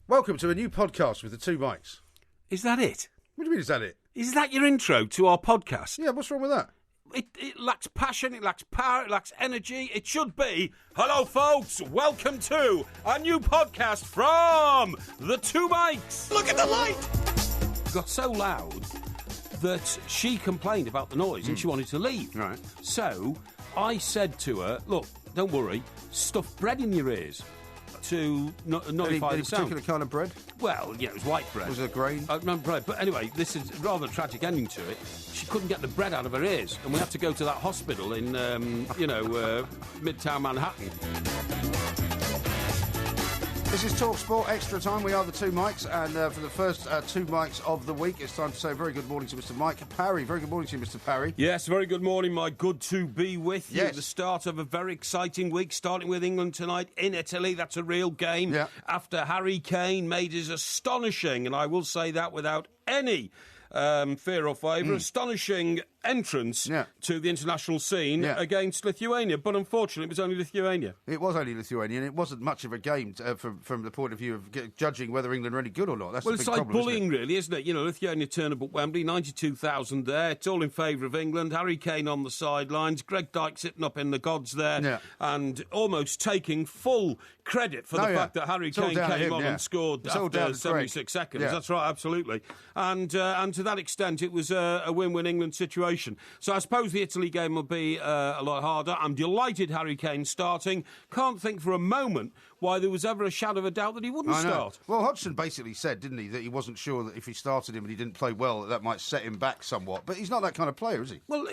Welcome to a new podcast with the two mics. Is that it? What do you mean, is that it? Is that your intro to our podcast? Yeah, what's wrong with that? It lacks passion, it lacks power, it lacks energy. It should be, hello folks, welcome to a new podcast from the two mics. Look at the light! It got so loud that she complained about the noise and she wanted to leave. Right. So I said to her, look, don't worry, stuff bread in your ears to nullify Any the sound. particular kind of bread? Well, yeah, it was white bread. Was it grain? No, bread. But anyway, this is a rather tragic ending to it. She couldn't get the bread out of her ears, and we had to go to that hospital in, Midtown Manhattan. This is Talk Sport Extra Time. We are the two mics, and for the first two mics of the week, it's time to say a very good morning to Mr. Mike Parry. Very good morning to you, Mr. Parry. Yes, very good morning, Mike. Good to be with you. Yes. At the start of a very exciting week, starting with England tonight in Italy. That's a real game. Yeah. After Harry Kane made his astonishing, and I will say that without any fear or favour, astonishing entrance to the international scene against Lithuania. But unfortunately, it was only Lithuania. It was only Lithuania, and it wasn't much of a game from the point of view of judging whether England are any good or not. That's well, the big it's like problem, bullying, isn't it? really, isn't it? You know, Lithuania turn up at Wembley, 92,000 there. It's all in favour of England. Harry Kane on the sidelines. Greg Dyke sitting up in the gods there and almost taking full credit for the fact that Harry Kane came on and scored after 76 seconds. Yeah. That's right, absolutely. And to that extent, it was a win-win England situation. So I suppose the Italy game will be a lot harder. I'm delighted Harry Kane's starting. Can't think for a moment why there was ever a shadow of a doubt that he wouldn't start. Well, Hodgson basically said, didn't he, that he wasn't sure that if he started him and he didn't play well, that might set him back somewhat. But he's not that kind of player, is he? Well,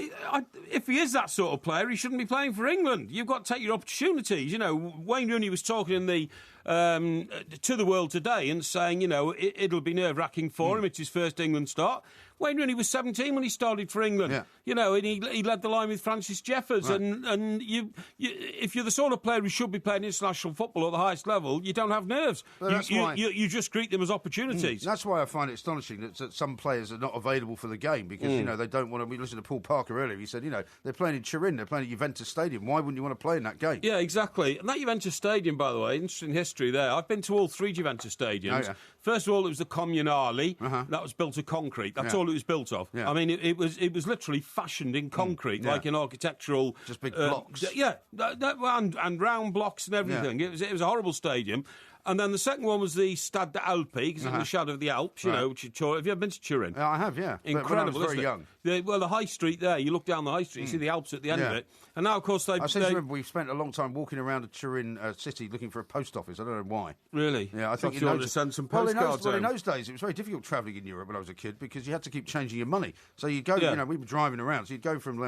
if he is that sort of player, he shouldn't be playing for England. You've got to take your opportunities. You know, Wayne Rooney was talking in the to the world today and saying, you know, it'll be nerve-wracking for him. It's his first England start. Wayne Rooney was 17 when he started for England. Yeah. You know, and he led the line with Francis Jeffers. Right. And you, if you're the sort of player who should be playing international football at the highest level, you don't have nerves. You just greet them as opportunities. That's why I find it astonishing that some players are not available for the game because, you know, they don't want to. We listened to Paul Parker earlier. He said, you know, they're playing in Turin, they're playing at Juventus Stadium. Why wouldn't you want to play in that game? Yeah, exactly. And that Juventus Stadium, by the way, interesting history there. I've been to all three Juventus stadiums. Oh, yeah. First of all, it was the Comunale. That was built of concrete. That's all it was built of. Yeah. I mean, it was literally fashioned in concrete, like an architectural... Just big blocks. And round blocks and everything. Yeah. It was a horrible stadium. And then the second one was the Stade d'Alpi, because it's in the shadow of the Alps, you know. Have you ever been to Turin? I have, yeah. Incredible, but when I was very young. The high street there, you look down the high street, you see the Alps at the end of it. And now, of course, I seem to remember we've spent a long time walking around a Turin city looking for a post office. I don't know why. Really? Yeah, I think you ought to send some postcards in those days, it was very difficult travelling in Europe when I was a kid because you had to keep changing your money. So you'd go, you know, we were driving around, so you'd go from,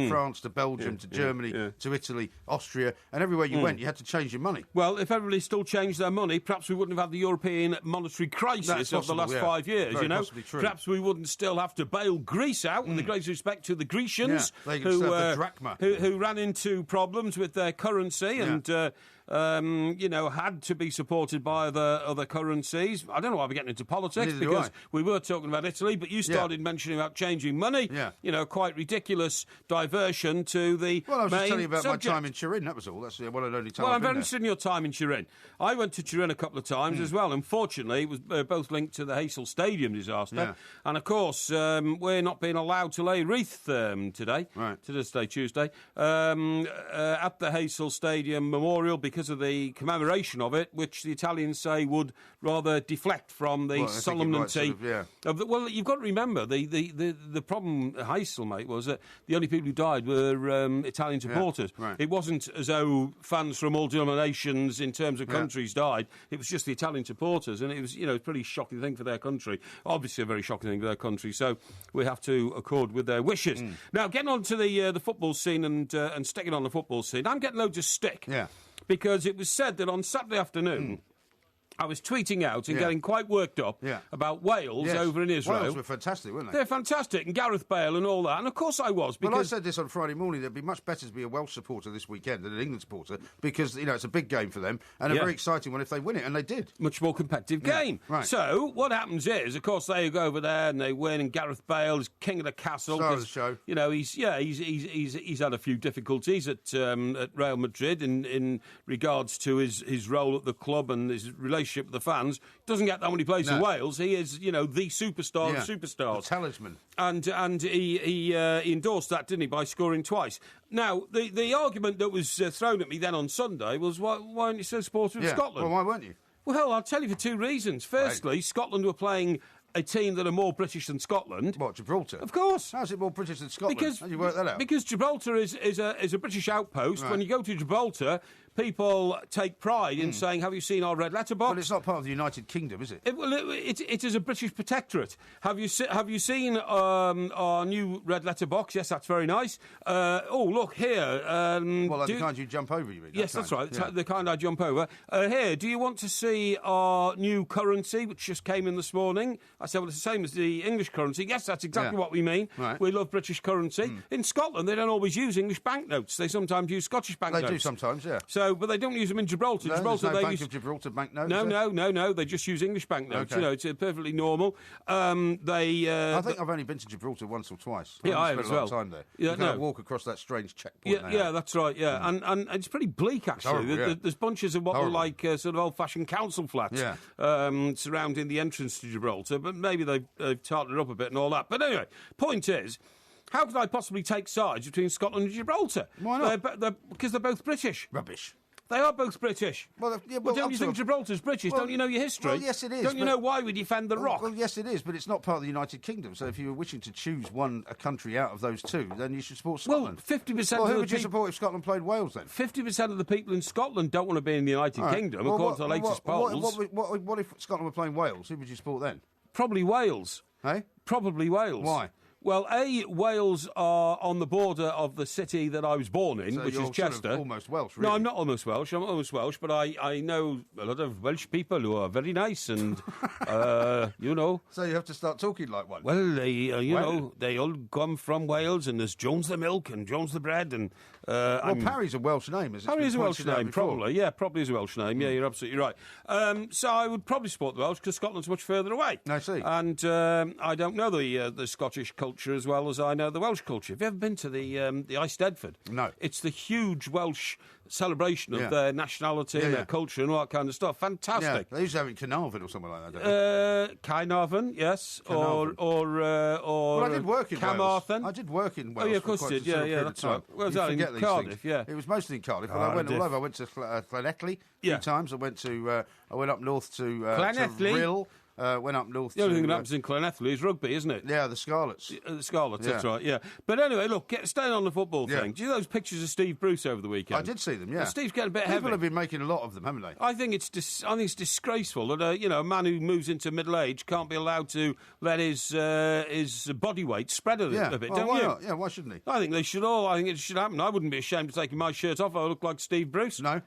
France to Belgium to Germany to Italy, Austria, and everywhere you went, you had to change your money. Well, if everybody still changed their money, perhaps we wouldn't have had the European monetary crisis of the last 5 years, Very you know. true. Perhaps we wouldn't still have to bail Greece out, with the greatest respect to the Grecians, the drachma. who ran into problems with their currency and... had to be supported by other currencies. I don't know why we're getting into politics because we were talking about Italy, but you started mentioning about changing money. Yeah. You know, quite ridiculous diversion to the Well, I was just telling you about subject. my time in Turin, that was all. That's what I'd only told. Well, I'm very interested in your time in Turin. I went to Turin a couple of times as well. Unfortunately, it was both linked to the Heysel Stadium disaster. Yeah. And, of course, we're not being allowed to lay wreath today, Tuesday, at the Heysel Stadium Memorial because of the commemoration of it, which the Italians say would rather deflect from the solemnity of the... Well, you've got to remember, the problem at Heysel, mate, was that the only people who died were Italian supporters. Yeah, right. It wasn't as though fans from all denominations in terms of countries died. It was just the Italian supporters, and it was, a pretty shocking thing for their country. Obviously a very shocking thing for their country, so we have to accord with their wishes. Now, getting on to the football scene and sticking on the football scene, I'm getting loads of stick. Yeah. Because it was said that on Saturday afternoon, I was tweeting out and getting quite worked up about Wales over in Israel. Wales were fantastic, weren't they? They're fantastic, and Gareth Bale and all that. And of course I was. Because... Well, I said this on Friday morning, that it'd be much better to be a Welsh supporter this weekend than an England supporter because, it's a big game for them and a very exciting one if they win it, and they did. Much more competitive game. Right. So what happens is, of course, they go over there and they win, and Gareth Bale is king of the castle. Star of the show. He's had a few difficulties at Real Madrid in regards to his role at the club and his relationship relationship with the fans. Doesn't get that when he plays for Wales. He is, the superstar of superstars. The talisman. And he endorsed that, didn't he, by scoring twice. Now, the argument that was thrown at me then on Sunday was, why aren't you so supportive of Scotland? Well, why weren't you? Well, I'll tell you for two reasons. Firstly, Scotland were playing a team that are more British than Scotland. What, Gibraltar? Of course. How's it more British than Scotland? How do you work that out? Because Gibraltar is a British outpost. Right. When you go to Gibraltar, people take pride in saying, have you seen our red letter box? Well, it's not part of the United Kingdom, is it? It is a British protectorate. Have you seen our new red letter box? Yes, that's very nice. Look, here. The kind you jump over, you mean? Yes, that's right. Yeah. The kind I jump over. Here, do you want to see our new currency, which just came in this morning? I said, well, it's the same as the English currency. Yes, that's exactly what we mean. Right. We love British currency. In Scotland, they don't always use English banknotes. They sometimes use Scottish banknotes. They do sometimes, yeah. But they don't use them in Gibraltar. No, Gibraltar, there's no Bank of Gibraltar banknotes? No. They just use English banknotes. Okay. It's perfectly normal. I think I've only been to Gibraltar once or twice. I have spent as a lot well. of time there. Yeah, you can't walk across that strange checkpoint. Yeah, that's right. Yeah, and it's pretty bleak actually. Horrible, There's bunches of what are like sort of old-fashioned council flats surrounding the entrance to Gibraltar. But maybe they've tarted it up a bit and all that. But anyway, point is, how could I possibly take sides between Scotland and Gibraltar? Why not? Because they're both British. Rubbish. They are both British. Well, don't you think Gibraltar's British? Don't you know your history? Well, yes, it is. Don't you know why we defend the rock? Well, yes, it is, but it's not part of the United Kingdom. So if you were wishing to choose a country out of those two, then you should support Scotland. Well, 50%. Well, who would you support if Scotland played Wales then? 50% of the people in Scotland don't want to be in the United Kingdom, according to the latest polls. What if Scotland were playing Wales? Who would you support then? Probably Wales. Hey? Probably Wales. Why? Well, Wales are on the border of the city that I was born in, which is Chester. Sort of almost Welsh, really. No, I'm not almost Welsh. I'm almost Welsh, but I know a lot of Welsh people who are very nice and, So you have to start talking like one. Well, they all come from Wales, and there's Jones the milk and Jones the bread, and Parry's a Welsh name, is it? Parry is a Welsh name, probably. Yeah, probably is a Welsh name. Yeah, you're absolutely right. So I would probably support the Welsh because Scotland's much further away. I see. And I don't know the Scottish culture as well as I know the Welsh culture. Have you ever been to the Eisteddfod? No. It's the huge Welsh celebration of their nationality and their culture and all that kind of stuff. Fantastic. Yeah, they used to have it in Carnarvon or something like that, don't they? Carnarvon, yes. Carnarvon. Or I did work in Carmarthen. Wales. I did work in Wales. Oh, yeah, of course you did. Yeah, that's right. Well, was that in Cardiff? Yeah. It was mostly in Cardiff. But I went all over. I went to Llanelli a few times. I went up north to Rhyl. Went up north. The only thing that happens in Llanelli is rugby, isn't it? Yeah, the Scarlets. The Scarlets, that's right, yeah. But anyway, look, staying on the football thing, do you know those pictures of Steve Bruce over the weekend? I did see them, yeah. Well, Steve's getting a bit heavy. People have been making a lot of them, haven't they? I think it's disgraceful that a man who moves into middle age can't be allowed to let his body weight spread a bit, don't why you? Not? Yeah, why shouldn't he? I think they should all. I think it should happen. I wouldn't be ashamed of taking my shirt off if I look like Steve Bruce. No.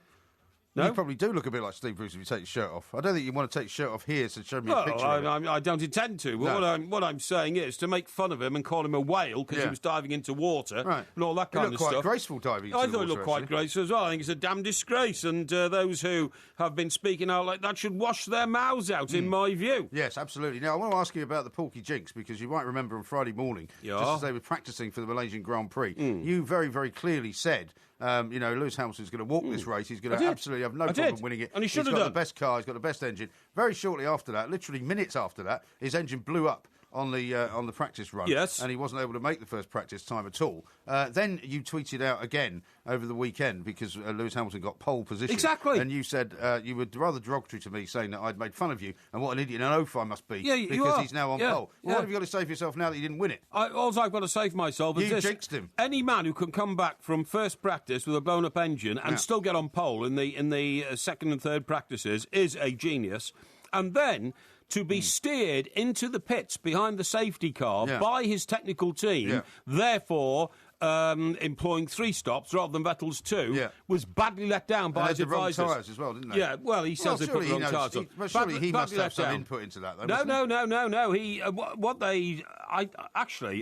You probably do look a bit like Steve Bruce if you take your shirt off. I don't think you want to take your shirt off here to show me a picture of it. I don't intend to. But what I'm saying is to make fun of him and call him a whale because he was diving into water and all that kind of stuff. Quite graceful diving into water. I thought he looked quite graceful as well. I think it's a damn disgrace. And those who have been speaking out like that should wash their mouths out, in my view. Yes, absolutely. Now, I want to ask you about the Porky Jinx because you might remember on Friday morning, just as they were practising for the Malaysian Grand Prix, you very, very clearly said, Lewis Hamilton's going to walk this race. He's going to absolutely have no problem winning it. And he should have done. He's got the best car. He's got the best engine. Very shortly after that, literally minutes after that, his engine blew up on the practice run. Yes. And he wasn't able to make the first practice time at all. Then you tweeted out again over the weekend because Lewis Hamilton got pole position. Exactly. And you said you were rather derogatory to me, saying that I'd made fun of you and what an idiot and an oaf I must be because he's now on pole. Well, what have you got to say for yourself now that you didn't win it? All I've got to say for myself is you jinxed him. Any man who can come back from first practice with a blown-up engine and still get on pole in the second and third practices is a genius. And then to be steered into the pits behind the safety car by his technical team, therefore employing 3 stops rather than Vettel's 2, was badly let down by his advisors. They had the wrong tyres as well, didn't they? Yeah, well, he says they put the wrong tyres on. Surely he must have some input into that, though. No.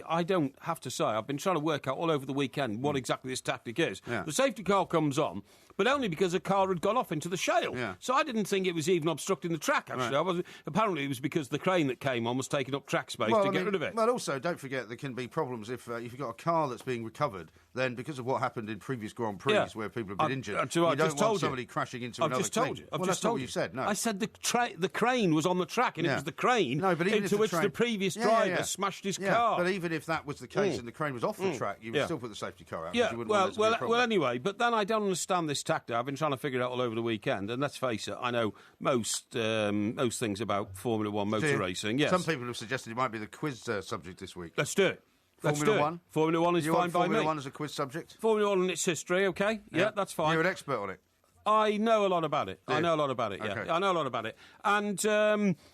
I don't have to say. I've been trying to work out all over the weekend what exactly this tactic is. Yeah. The safety car comes on, but only because a car had gone off into the shale. Yeah. So I didn't think it was even obstructing the track, actually. Right. Apparently it was because the crane that came on was taking up track space to get rid of it. But also, don't forget, there can be problems if you've got a car that's being recovered then because of what happened in previous Grand Prix where people have been injured, you don't want somebody crashing into another thing. I've Well, just that's not told what you. you said, no. I said the crane was on the track, and it was the crane into which the previous driver smashed his car. But even if that was the case and the crane was off the track, you would still put the safety car out. Yeah, you wouldn't want there to be a problem. Anyway, but then I don't understand this tactic. I've been trying to figure it out all over the weekend, and let's face it, I know most things about Formula One motor racing. Yes. Some people have suggested it might be the quiz subject this week. Let's do it. Formula One? Formula One is fine by me. Formula One as a quiz subject? Formula One and its history, okay? Yeah, that's fine. You're an expert on it. I know a lot about it. Yeah. I know a lot about it, yeah. Okay. I know a lot about it. And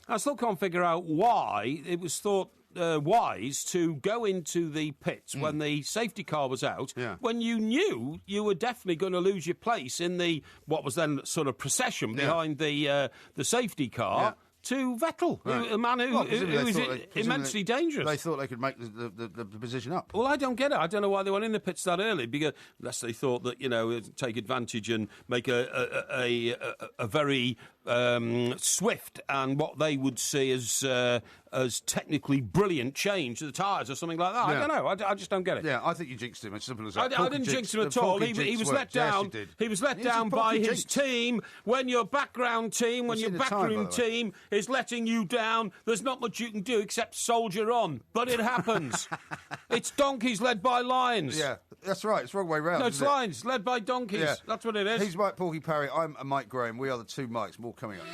I still can't figure out why it was thought wise to go into the pits when the safety car was out, when you knew you were definitely going to lose your place in the what was then sort of procession behind the safety car. To Vettel, a man who is immensely dangerous. They thought they could make the position up. Well, I don't get it. I don't know why they went in the pits that early, because unless they thought that, take advantage and make a very swift and what they would see as technically brilliant change to the tyres or something like that. I don't know. I just don't get it. Yeah, I think you jinxed him. It's simple as that. I didn't jinx him at all. He was let down. He was let down by his team. When your background team, when your backroom team is letting you down, there's not much you can do except soldier on. But it happens. It's donkeys led by lions. Yeah, that's right. It's the wrong way round. No, it's lions led by donkeys. Yeah. That's what it is. He's Mike Porky Parry. I'm Mike Graham. We are the two Mikes. More coming up.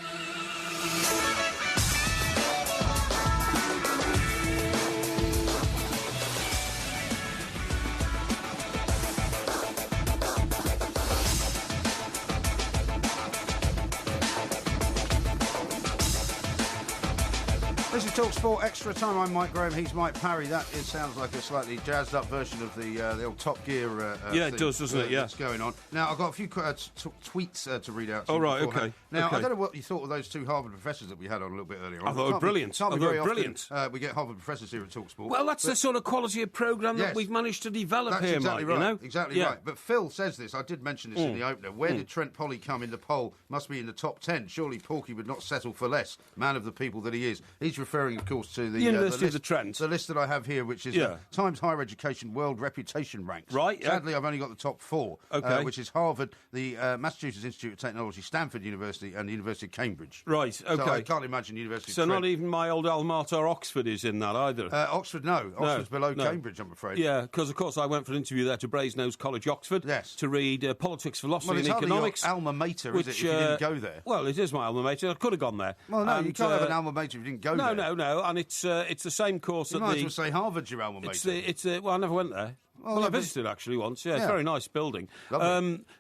This is TalkSport Extra Time. I'm Mike Graham. He's Mike Parry. Sounds like a slightly jazzed up version of the old Top Gear. It does, doesn't it? Yeah. That's going on. Now, I've got a few tweets to read out. Oh, right, okay. Now, I don't know what you thought of those two Harvard professors that we had on a little bit earlier on. I thought they were brilliant. Brilliant. We get Harvard professors here at TalkSport. Well, that's the sort of quality of programme that we've managed to develop here, exactly Mike, right. Exactly right. But Phil says this. I did mention this in the opener. Where did Trent Polly come in the poll? Must be in the top 10. Surely Porky would not settle for less. Man of the people that he is. He's referring, of course, to the University of the Trent. The list that I have here, which is the Times Higher Education World Reputation Ranks. Right, yeah. Sadly, I've only got the top 4, which is Harvard, the Massachusetts Institute of Technology, Stanford University, and the University of Cambridge. Right, okay. So I can't imagine University of Trent. So not even my old alma mater, Oxford, is in that either? Oxford, no. Oxford's below Cambridge, I'm afraid. Yeah, because, of course, I went for an interview there to Brasenose College, Oxford, to read politics, philosophy and economics. Your alma mater, is it, if you didn't go there? Well, it is my alma mater. I could have gone there. Well, no, you can't have an alma mater if you didn't go there. No, and it's the same course you might as well say Harvard's your alma mater. Well, I never went there. Well, I visited actually once. Yeah, it's a very nice building.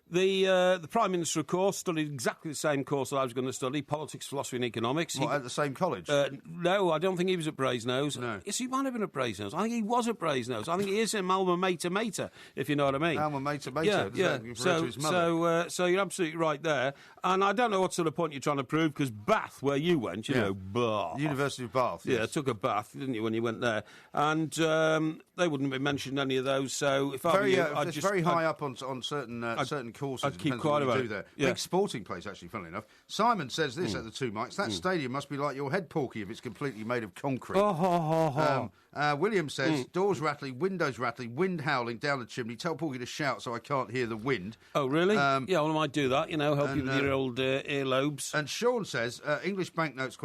The Prime Minister, of course, studied exactly the same course that I was going to study: politics, philosophy, and economics. At the same college? No, I don't think he was at Brasenose. No. Yes, he might have been at Brasenose. I think he was at Brasenose. I think he is an alma mater, if you know what I mean. Alma mater. Yeah. To his mother. So you're absolutely right there. And I don't know what sort of point you're trying to prove, because Bath, where you went, Bath. University of Bath. Yes. Yeah, took a bath, didn't you, when you went there? And they wouldn't have mentioned any of those. So if I were you, I'd just very high up on certain courses. I'd keep quiet about it. There. Big sporting place, actually, funnily enough. Simon says this at the two mics. That stadium must be like your head, Porky, if it's completely made of concrete. William says, doors rattling, windows rattling, wind howling down the chimney. Tell Porky to shout so I can't hear the wind. Oh, really? Yeah, well, I might do that, help you with your old earlobes. And Sean says, English banknotes, ?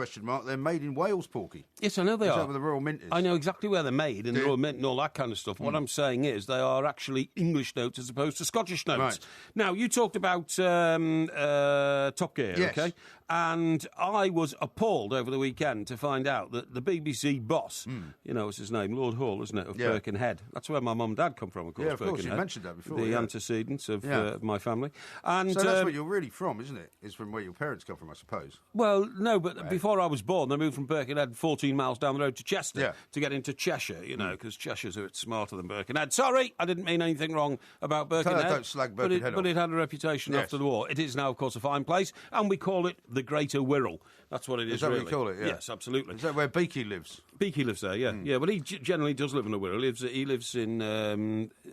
They're made in Wales, Porky. Yes, I know they are. Is that where the Royal Mint is? I know exactly where they're made, and the Royal Mint and all that kind of stuff. What I'm saying is they are actually English notes as opposed to Scottish notes. Right. Now, you talked about Top Gear, okay? And I was appalled over the weekend to find out that the BBC boss, what's his name, Lord Hall, isn't it, of Birkenhead. That's where my mum and dad come from, of course. Yeah, of course, you mentioned that before. The antecedents of my family. And so that's where you're really from, isn't it? It's from where your parents come from, I suppose. Well, no, but before I was born, they moved from Birkenhead 14 miles down the road to Chester to get into Cheshire, because Cheshire's a bit smarter than Birkenhead. Sorry, I didn't mean anything wrong about Birkenhead. Don't slag Birkenhead but it had a reputation after the war. It is now, of course, a fine place, and we call it the the Greater Wirral. That's what it is, Is that really. what you call it? Yeah. Yes, absolutely. Is that where Beaky lives? Beaky lives there, yeah. Yeah, but he generally does live in a Wirral. He lives in,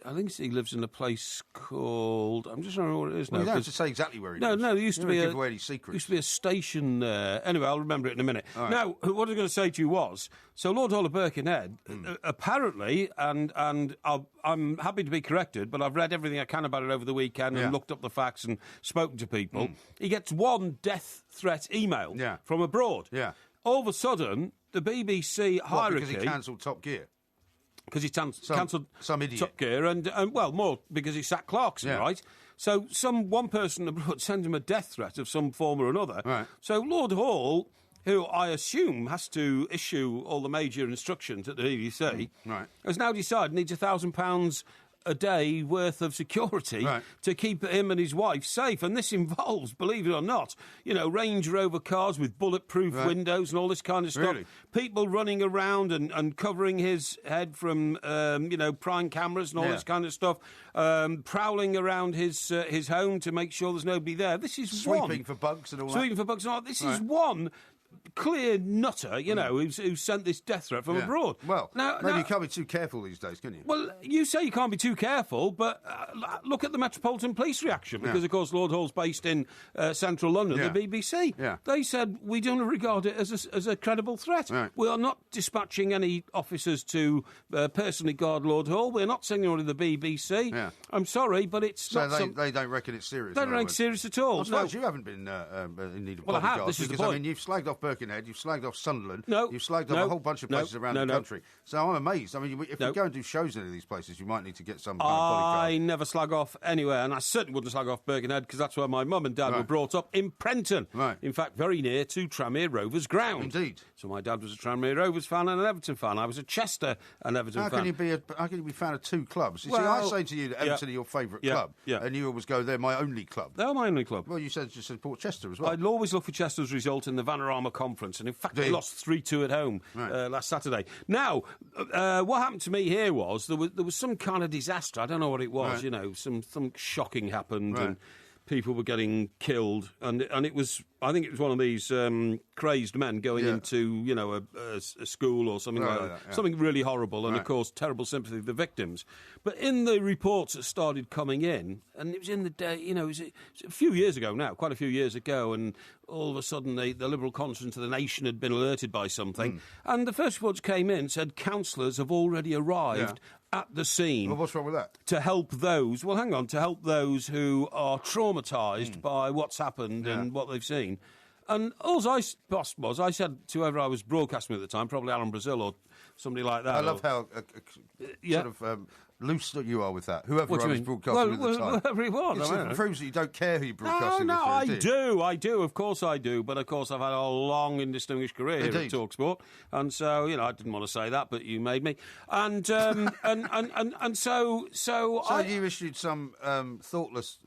I think he lives in a place called, I'm just trying to remember what it is now. Well, you don't have to say exactly where he lives. No, there used to be give away any secrets. Used to be a station there. Anyway, I'll remember it in a minute. Right. Now, what I was going to say to you was, so Lord Hall of Birkenhead, apparently, and I'm happy to be corrected, but I've read everything I can about it over the weekend and looked up the facts and spoken to people. He gets one death threat email from abroad. Yeah. All of a sudden, the BBC hierarchy... because he cancelled Top Gear? Because he cancelled some idiot. Top Gear, and well, more because he sacked Clarkson, right? So one person abroad sends him a death threat of some form or another. Right. So Lord Hall, who I assume has to issue all the major instructions at the BBC, has now decided needs £1,000 a day worth of security to keep him and his wife safe. And this involves, believe it or not, Range Rover cars with bulletproof windows and all this kind of stuff. Really? People running around and covering his head from, prime cameras and all this kind of stuff. Prowling around his home to make sure there's nobody there. This is Sweeping for bugs and all that. Sweeping for bugs and all that. This is one clear nutter, who sent this death threat from abroad. Well, maybe you can't be too careful these days, can you? Well, you say you can't be too careful, but look at the Metropolitan Police reaction, because, of course, Lord Hall's based in central London, the BBC. Yeah. They said, we don't regard it as a credible threat. Right. We are not dispatching any officers to personally guard Lord Hall. We're not signaling the BBC. Yeah. I'm sorry, but it's so not... they don't reckon it's serious? They don't reckon it's serious at all. I suppose you haven't been in need of bodyguards. Well, I have. This is the point. I mean, you've slagged off Birkenhead, you've slagged off Sunderland, you've slagged off a whole bunch of places around the country. So I'm amazed. I mean, if you go and do shows in any of these places, you might need to get some kind of bodyguard. I never slag off anywhere, and I certainly wouldn't slag off Birkenhead, because that's where my mum and dad were brought up, in Prenton. Right. In fact, very near to Tranmere Rovers ground. Indeed. So my dad was a Tranmere Rovers fan and an Everton fan. I was a Chester and Everton fan. How can you be a fan of two clubs? You see, I say to you that Everton are your favourite club, and you always go, they're my only club. They're my only club. Well, you said just support Chester as well. I'd always look for Chester's result in the Vanarama Conference, and in fact, they lost 3-2 at home last Saturday. Now, what happened to me here was there was some kind of disaster. I don't know what it was. Something shocking happened, and people were getting killed, and it was. I think it was one of these crazed men going into a school or something like that. Something really horrible, and of course terrible sympathy for the victims. But in the reports that started coming in, and it was in the day, it was a few years ago now, quite a few years ago, and all of a sudden the Liberal conscience of the nation had been alerted by something, and the first reports came in said counsellors have already arrived at the scene. Well, what's wrong with that? To help those who are traumatised by what's happened and what they've seen. And all I said to whoever I was broadcasting at the time, probably Alan Brazil or somebody like that. I love how sort of loose that you are with that. Whoever I was broadcasting at the time. Whoever he was. It proves that you don't care who you're broadcasting No, with. I do. Of course I do. But of course I've had a long and distinguished career here at TalkSport, and so I didn't want to say that, but you made me. And so you issued some thoughtless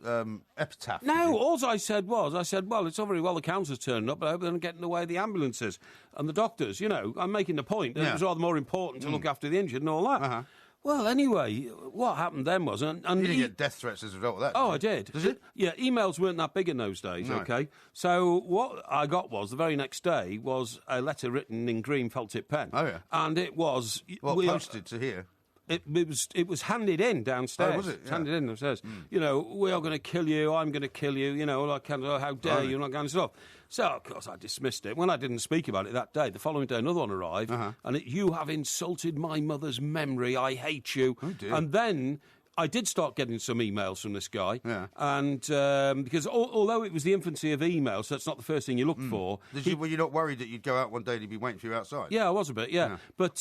epitaph. No, all I said, well, it's all very well the council's turning up, but I hope they don't get in the way of the ambulances and the doctors. I'm making the point that it was rather more important to look after the injured and all that. Well, anyway, what happened then was... And you didn't get death threats as a result of that? Oh, I did. Did it? Yeah, emails weren't that big in those days, OK? So what I got was, the very next day, was a letter written in green felt-tip pen. Oh, yeah. And it was... posted to here? It was handed in downstairs. Oh, was it? Yeah. Handed in downstairs. We are going to kill you, I'm going to kill you, all that kind of, how dare you, and all that kind of stuff. So, of course, I dismissed it. When I didn't speak about it that day, the following day, another one arrived, and you have insulted my mother's memory, I hate you. Oh, dear. And then I did start getting some emails from this guy, and because although it was the infancy of emails, so that's not the first thing you look for. Were you not worried that you'd go out one day and he'd be waiting for you outside? Yeah, I was a bit, But,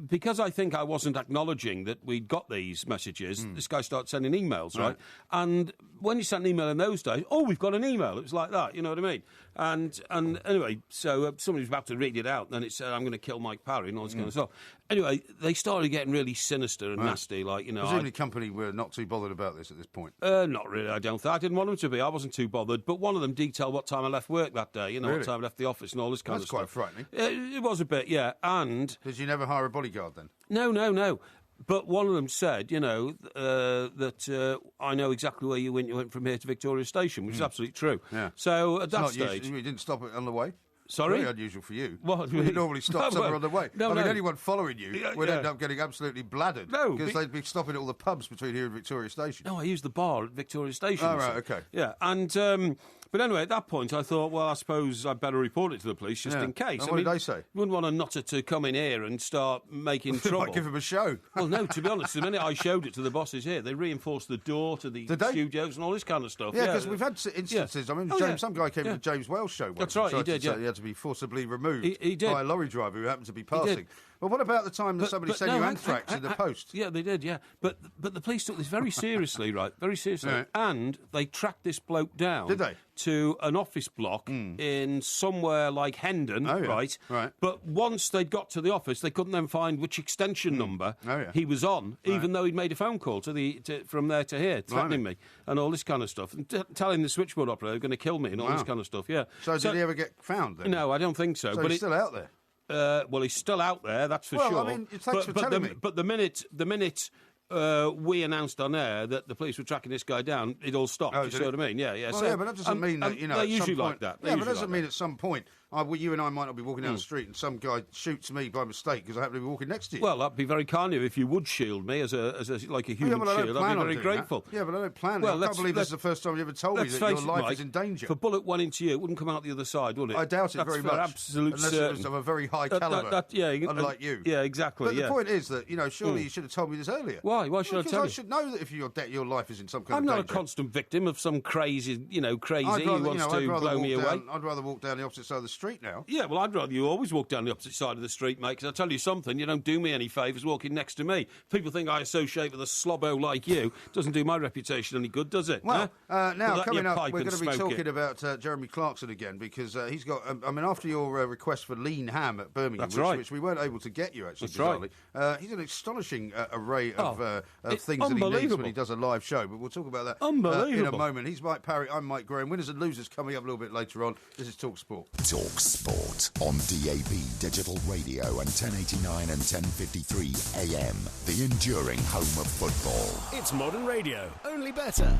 because I think I wasn't acknowledging that we'd got these messages, this guy started sending emails, right? And when you sent an email in those days, we've got an email. It was like that, you know what I mean? And anyway, so somebody was about to read it out, and it said, I'm going to kill Mike Parry and all this kind of stuff. Anyway, they started getting really sinister and nasty, like, Presumably the company were not too bothered about this at this point. Not really, I don't think. I didn't want them to be. I wasn't too bothered. But one of them detailed what time I left work that day, really? What time I left the office and all this kind of stuff. That's quite frightening. It was a bit, yeah. And... Did you never hire a bodyguard then? No. But one of them said, that I know exactly where you went. You went from here to Victoria Station, which is absolutely true. Yeah. So at that stage... You didn't stop it on the way? Sorry? Very unusual for you. What? You normally stop somewhere on the way. No, anyone following you would end up getting absolutely bladdered. No. Because they'd be stopping at all the pubs between here and Victoria Station. No, I used the bar at Victoria Station. Oh, right, okay. Yeah, and... But anyway, at that point, I thought, well, I suppose I'd better report it to the police just in case. And what did they say? You wouldn't want a nutter to come in here and start making trouble. Might give him a show. Well, no, to be honest, the minute I showed it to the bosses here, they reinforced the door to the studios and all this kind of stuff. Yeah, because we've had instances. I mean, some guy came to the James Wales show once. That's right, he did, he had to be forcibly removed he did. by a lorry driver who happened to be passing. Well, what about the time that somebody sent you anthrax in the post? Yeah, they did, yeah. But the police took this very seriously, right? Very seriously. Yeah. And they tracked this bloke down. Did they? To an office block in somewhere like Hendon, right? But once they'd got to the office, they couldn't then find which extension number he was on, even though he'd made a phone call from there to here, threatening me and all this kind of stuff, and telling the switchboard operator they're going to kill me and all this kind of stuff, yeah. So did he ever get found then? No, I don't think so. But he's still out there? Well, he's still out there, that's for sure. Well, I mean, thanks for telling me. But the minute we announced on air that the police were tracking this guy down, it all stopped. You see what I mean? Yeah. Well, but that doesn't mean that, they're usually like that. Yeah, but that doesn't mean at some point you and I might not be walking down the street and some guy shoots me by mistake because I happen to be walking next to you. Well, that'd be very kind of you if you would shield me as a human shield. I'd be very grateful. Yeah, but I don't plan I can't believe this is the first time you ever told me that your life is in danger. If a bullet went into you, it wouldn't come out the other side, would it? I doubt it very much. Absolute unless it was of a very high calibre, unlike you. Yeah, exactly. But the point is that, surely you should have told me this earlier. Why? Why should I tell you? Because I should know that if your life is in some kind of danger. I'm not a constant victim of some crazy who wants to blow me away. I'd rather walk down the opposite side of the street now. Yeah, well, I'd rather you always walk down the opposite side of the street, mate, because I'll tell you something, you don't do me any favours walking next to me. People think I associate with a slobbo like you. Doesn't do my reputation any good, does it? Well, now, coming up, we're going to be talking about Jeremy Clarkson again, because he's got, after your request for lean ham at Birmingham, which we weren't able to get you, actually, bizarrely, he's an astonishing array of things that he needs when he does a live show, but we'll talk about that in a moment. He's Mike Parry, I'm Mike Graham. Winners and losers coming up a little bit later on. This is Talk Sport. Talk Sport on DAB Digital Radio and 1089 and 1053 AM. The enduring home of football. It's modern radio, only better.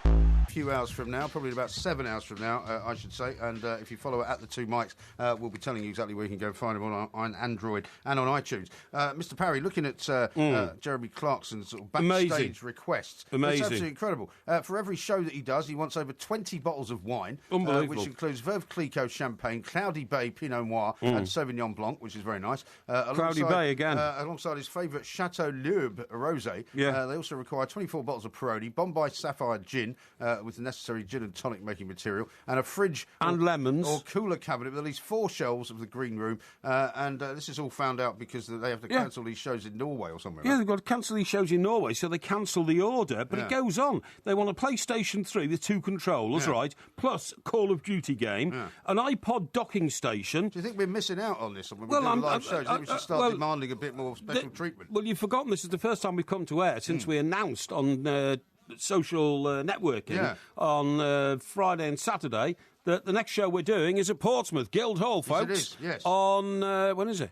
A few hours from now, probably about 7 hours from now, I should say. And if you follow it at the Two Mics, we'll be telling you exactly where you can go and find him on Android and on iTunes. Mr. Parry, looking at Jeremy Clarkson's sort of backstage requests, it's absolutely incredible. For every show that he does, he wants over 20 bottles of wine, which includes Veuve Clicquot champagne, Cloudy Bay Pinot Noir, and Sauvignon Blanc, which is very nice. Cloudy Bay again. Alongside his favourite Chateau L'Herbe rosé. Yeah. They also require 24 bottles of Peroni, Bombay Sapphire gin, with the necessary gin and tonic making material, and a fridge and lemons or cooler cabinet with at least 4 shelves of the green room. And this is all found out because they have to cancel these shows in Norway or somewhere. Yeah, they've got to cancel these shows in Norway, so they cancel the order. But it goes on. They want a PlayStation 3 with 2 controllers, right? Plus Call of Duty game, an iPod docking station. Do you think we're missing out on this? When we're doing live shows, I think we should start demanding a bit more special treatment. Well, you've forgotten this is the first time we've come to air since we announced on social networking on Friday and Saturday that the next show we're doing is at Portsmouth, Guildhall, folks. Yes, it is, yes. On, when is it?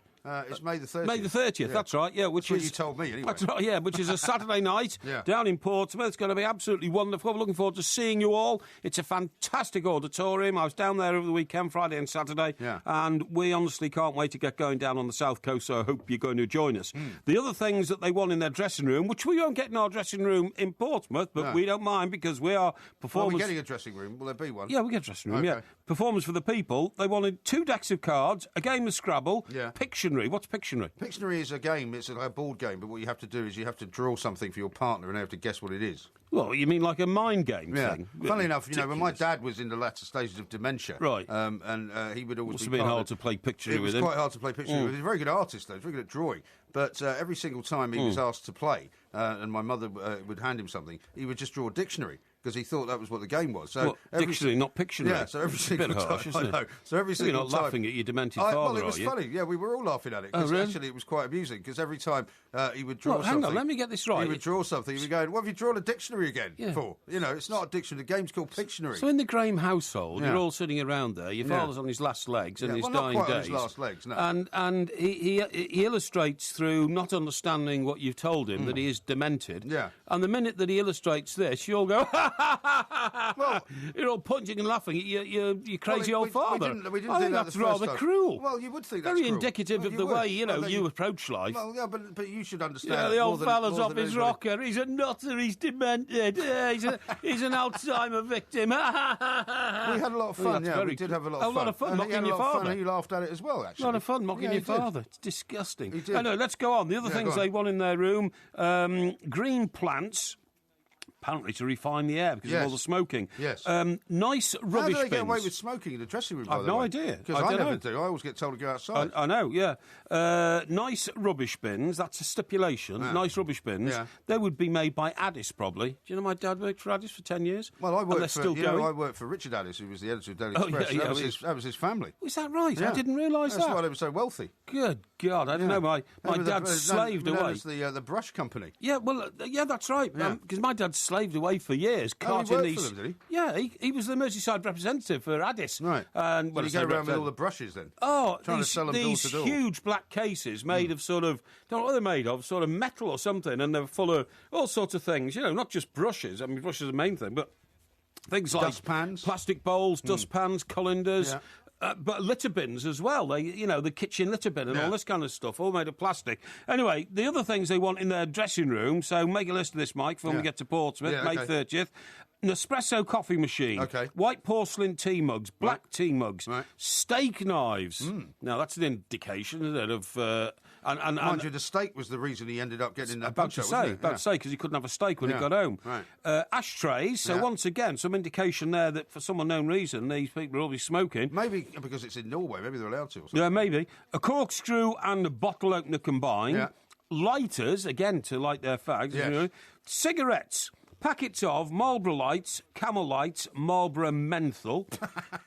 It's May the 30th. May the 30th, that's right, yeah. That's what you told me, anyway. That's right, yeah, which is a Saturday night down in Portsmouth. It's going to be absolutely wonderful. We're looking forward to seeing you all. It's a fantastic auditorium. I was down there over the weekend, Friday and Saturday, and we honestly can't wait to get going down on the South Coast, so I hope you're going to join us. The other things that they want in their dressing room, which we won't get in our dressing room in Portsmouth, but we don't mind because we are performers... Are we getting a dressing room? Will there be one? Yeah, we get a dressing room, yeah. Performers for the people. They wanted 2 decks of cards, a game of Scrabble, Pictionary. What's Pictionary? Pictionary is a game, it's a board game, but what you have to do is you have to draw something for your partner and they have to guess what it is. Well, you mean like a mind game thing? Funnily enough, when my dad was in the latter stages of dementia, and he would always must have been hard to play Pictionary with him. It was quite hard to play Pictionary with him. He's a very good artist, though. He's very good at drawing. But every single time he was asked to play, and my mother would hand him something, he would just draw a dictionary. because he thought that was what the game was. So dictionary, not Pictionary. Yeah, so every single bit harsh, time, isn't it? So every single You're not time, laughing at your demented father, well, it was are you? funny. Yeah, we were all laughing at it because actually it was quite amusing. Because every time he would draw something, hang on, let me get this right. He would draw something. He'd be going, "What have you drawn a dictionary again for?" You know, it's not a dictionary. The game's called Pictionary. So in the Graham household, you're all sitting around there. Your father's on his last legs and his dying not quite days. on his last legs, no. And he illustrates through not understanding what you've told him that he is demented. Yeah. And the minute that he illustrates this, you all go, ha, ha, ha, ha, ha. You're all punching and laughing at your crazy old father. We didn't I do think that that's the first rather time. cruel. Well, you would think that's very cruel. indicative of the way you approach life. Well, yeah, but you should understand. Yeah, the old fella's off his anybody. rocker. He's a nutter. He's demented. He's an Alzheimer victim. We had a lot of fun. Yeah, we did have a lot of fun. A lot of fun mocking your father. He laughed at it as well. Actually, A lot of fun mocking your father. It's disgusting. He did. I know. Let's go on. The other things they want in their room: green plants. Apparently to refine the air because of all the smoking. Yes. Nice rubbish bins. How do they get away with smoking in the dressing room, by I've the way? no idea. Because I never do. I always get told to go outside. I know, yeah. Nice rubbish bins, that's a stipulation. Yeah. Nice rubbish bins. Yeah. They would be made by Addis, probably. Do you know my dad worked for Addis for 10 years? Well, I worked I worked for Richard Addis, who was the editor of Daily Express. That was his family. Was that right? Yeah. I didn't realise that. That's why they were so wealthy. Good God, I didn't know. My dad slaved away. That was the brush company. Yeah, well, that's right. Because my dad slaved away for years. He worked for them, did he? Yeah, he was the Merseyside representative for Addis. Right. And Did he go around with all the brushes then? Oh, trying to sell them door to door. These huge black cases made of don't know what they're made of, sort of metal or something, and they're full of all sorts of things. You know, not just brushes. I mean, brushes are the main thing, but things like dustpans, plastic bowls, dustpans, colanders. Yeah. But litter bins as well. The kitchen litter bin and all this kind of stuff, all made of plastic. Anyway, the other things they want in their dressing room. So make a list of this, Mike, for when we get to Portsmouth, May 30th. Nespresso coffee machine, white porcelain tea mugs, black tea mugs, steak knives. Now that's an indication, isn't it, of mind you, the steak was the reason he ended up getting that about to say because he couldn't have a steak when he got home. Right. Ashtrays. So once again, some indication there that for some unknown reason these people are always smoking. Maybe because it's in Norway. Maybe they're allowed to. Or something. Yeah, maybe a corkscrew and a bottle opener combined. Yeah. Lighters again to light their fags. Yes. You know. Cigarettes. Packets of Marlboro Lights, Camel Lights, Marlboro Menthol.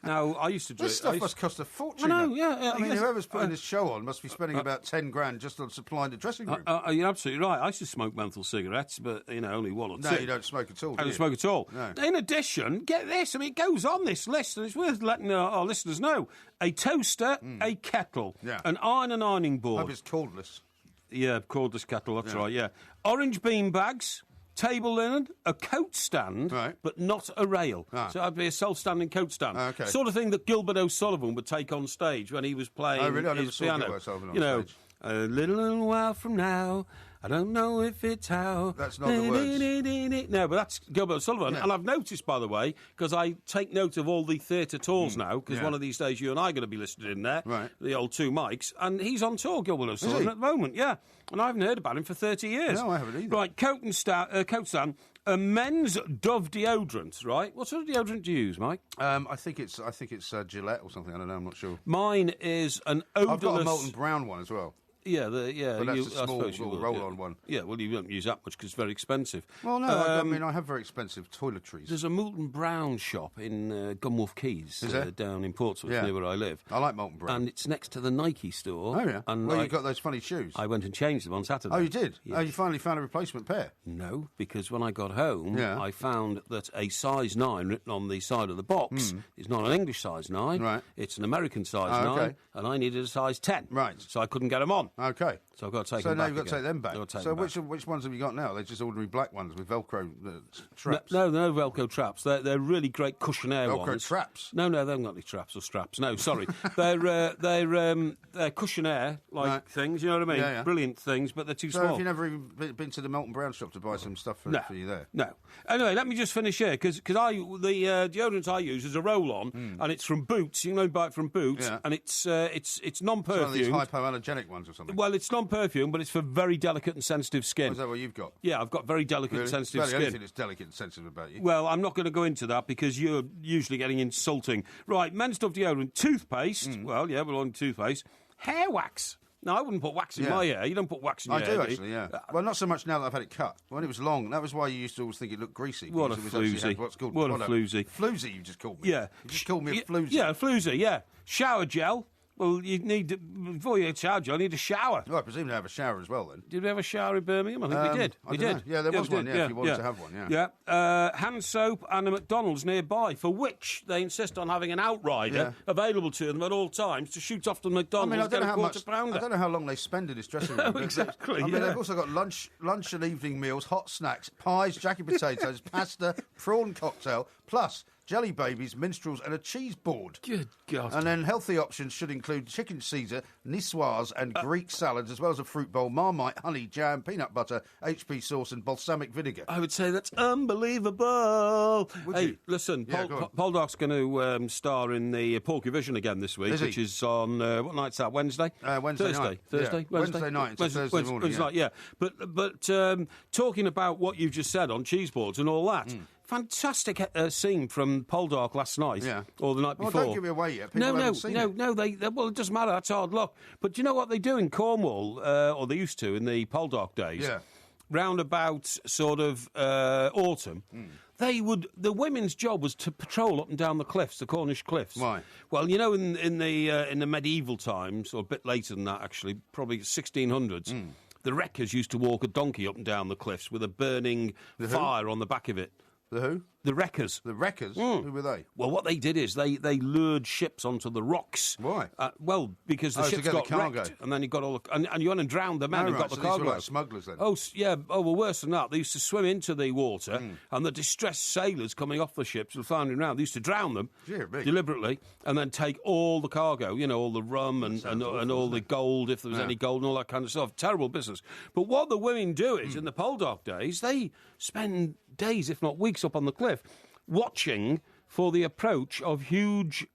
Now, I used to do this stuff must cost a fortune. I know, yeah. I mean, whoever's putting this show on must be spending about 10 grand just on supplying the dressing room. You're absolutely right. I used to smoke menthol cigarettes, but, only one or two. No, you don't smoke at all, I don't smoke at all. No. In addition, get this. I mean, it goes on this list, and it's worth letting our listeners know. A toaster, a kettle, an iron and ironing board. I hope it's cordless. Yeah, cordless kettle, that's right, yeah. Orange bean bags. Table linen, a coat stand, but not a rail. So that'd be a self-standing coat stand. Okay. Sort of thing that Gilbert O'Sullivan would take on stage when he was playing I never his saw piano. Gilbert O'Sullivan on stage. A little while from now, I don't know if it's how. That's not the words. No, but that's Gilbert O'Sullivan. Yeah. And I've noticed, by the way, because I take note of all the theatre tours now, because one of these days you and I are going to be listed in there, the old two mics, and he's on tour, Gilbert O'Sullivan, at the moment, yeah. And I haven't heard about him for 30 years. No, I haven't either. Right, coat stand, a men's Dove deodorant, right? What sort of deodorant do you use, Mike? I think it's Gillette or something. I don't know. I'm not sure. Mine is an odorless. I've got a Molten Brown one as well. Yeah, but that's a small roll-on one. Yeah, well, you don't use that much because it's very expensive. Well, no, I have very expensive toiletries. There's a Molten Brown shop in Gunwharf Keys, down in Portsmouth, near where I live. I like Molten Brown. And it's next to the Nike store. Oh, yeah. And you got those funny shoes. I went and changed them on Saturday. Oh, you did? Yes. Oh, you finally found a replacement pair? No, because when I got home, I found that a size 9 written on the side of the box is not an English size 9. Right. It's an American size 9, and I needed a size 10. Right. So I couldn't get them on. Okay. So I've got to take them back. So now you've got to take them back. So which ones have you got now? They're just ordinary black ones with Velcro traps? No, they're no Velcro traps. They're really great cushionaire ones. Velcro traps? No, they haven't got any traps or straps. No, sorry. they're cushionaire things, you know what I mean? Yeah. Brilliant things, but they're too small. So have you never even been to the Molten Brown shop to buy some stuff for you there? No. Anyway, let me just finish here, because the deodorant I use is a roll-on, and it's from Boots. You can only buy it from Boots, and it's non-perfumed. It's one of these hypoallergenic ones or something? Well, it's non-perfumed, but it's for very delicate and sensitive skin. Is that what you've got? Yeah, I've got very delicate and sensitive skin. Anything that's delicate and sensitive about you. Well, I'm not going to go into that because you're usually getting insulting. Right, men's Dove deodorant, toothpaste. Well, yeah, we're on toothpaste. Hair wax. No, I wouldn't put wax in my hair. You don't put wax in your hair. I do, actually, yeah. Well, not so much now that I've had it cut. When it was long, that was why you used to always think it looked greasy. What a floozy. What a floozy. Floozy, you just called me. Yeah. You just called me a floozy. Yeah, a floozy, yeah. Shower gel. Well, you need, before you get shower gel, you need a shower. Well, I presume they have a shower as well, then. Did we have a shower in Birmingham? I think we did. We did. Yeah, there was one, if you wanted to have one, Yeah. Hand soap and a McDonald's nearby, for which they insist on having an outrider available to them at all times to shoot off the McDonald's and get a quarter-pounder. I don't know how long they spend in this dressing room. Exactly, I mean, they've also got lunch and evening meals, hot snacks, pies, jacket potatoes, pasta, prawn cocktail, plus jelly babies, minstrels, and a cheese board. Good God. And then healthy options should include chicken Caesar, niçoise, and Greek salads, as well as a fruit bowl, Marmite, honey, jam, peanut butter, HP sauce, and balsamic vinegar. I would say that's unbelievable. Hey, listen, Poldark's going to star in the Porky Vision again this week, which is on, what night's that, Wednesday? Thursday night. Yeah. Wednesday night into Thursday morning. Wednesday night, yeah. But talking about what you've just said on cheese boards and all that, fantastic scene from Poldark last night, or the night before. Well, don't give it away yet. People haven't seen it. No. Well, it doesn't matter. That's hard luck. But do you know what they do in Cornwall, or they used to in the Poldark days? Yeah. Round about sort of autumn. The women's job was to patrol up and down the cliffs, the Cornish cliffs. Why? Well, you know, in the medieval times, or a bit later than that, actually, probably 1600s. The wreckers used to walk a donkey up and down the cliffs with a burning fire on the back of it. The who? The wreckers. The wreckers? Who were they? Well, what they did is they lured ships onto the rocks. Why? Well, because the ships got wrecked, and then you got all and you went and drowned the men and got the cargo. These were like smugglers then. Oh, yeah. Oh, well, worse than that. They used to swim into the water, and the distressed sailors coming off the ships were floundering around. They used to drown them deliberately, and then take all the cargo. You know, all the rum and all the gold, if there was any gold, and all that kind of stuff. Terrible business. But what the women do is, in the Poldark days, they spend days, if not weeks, up on the cliff, watching for the approach of huge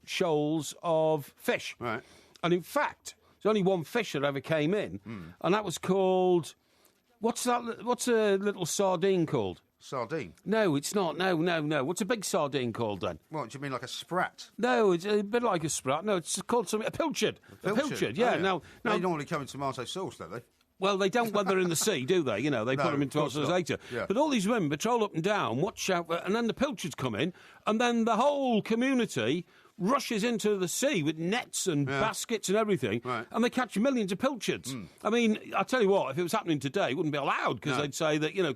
shoals of fish. Right. And in fact, there's only one fish that ever came in, and that was called... What's a little sardine called? Sardine? No, it's not. No. What's a big sardine called then? What, do you mean like a sprat? No, it's a bit like a sprat. No, it's called something... A pilchard. A pilchard, yeah. Now, they normally come in tomato sauce, don't they? Well, they don't when they're in the sea, do they? You know, they put them in tomato sauce later. Yeah. But all these women patrol up and down, watch out, and then the pilchards come in, and then the whole community rushes into the sea with nets and baskets and everything, and they catch millions of pilchards. I mean, I tell you what, if it was happening today, it wouldn't be allowed, because they'd say that, you know,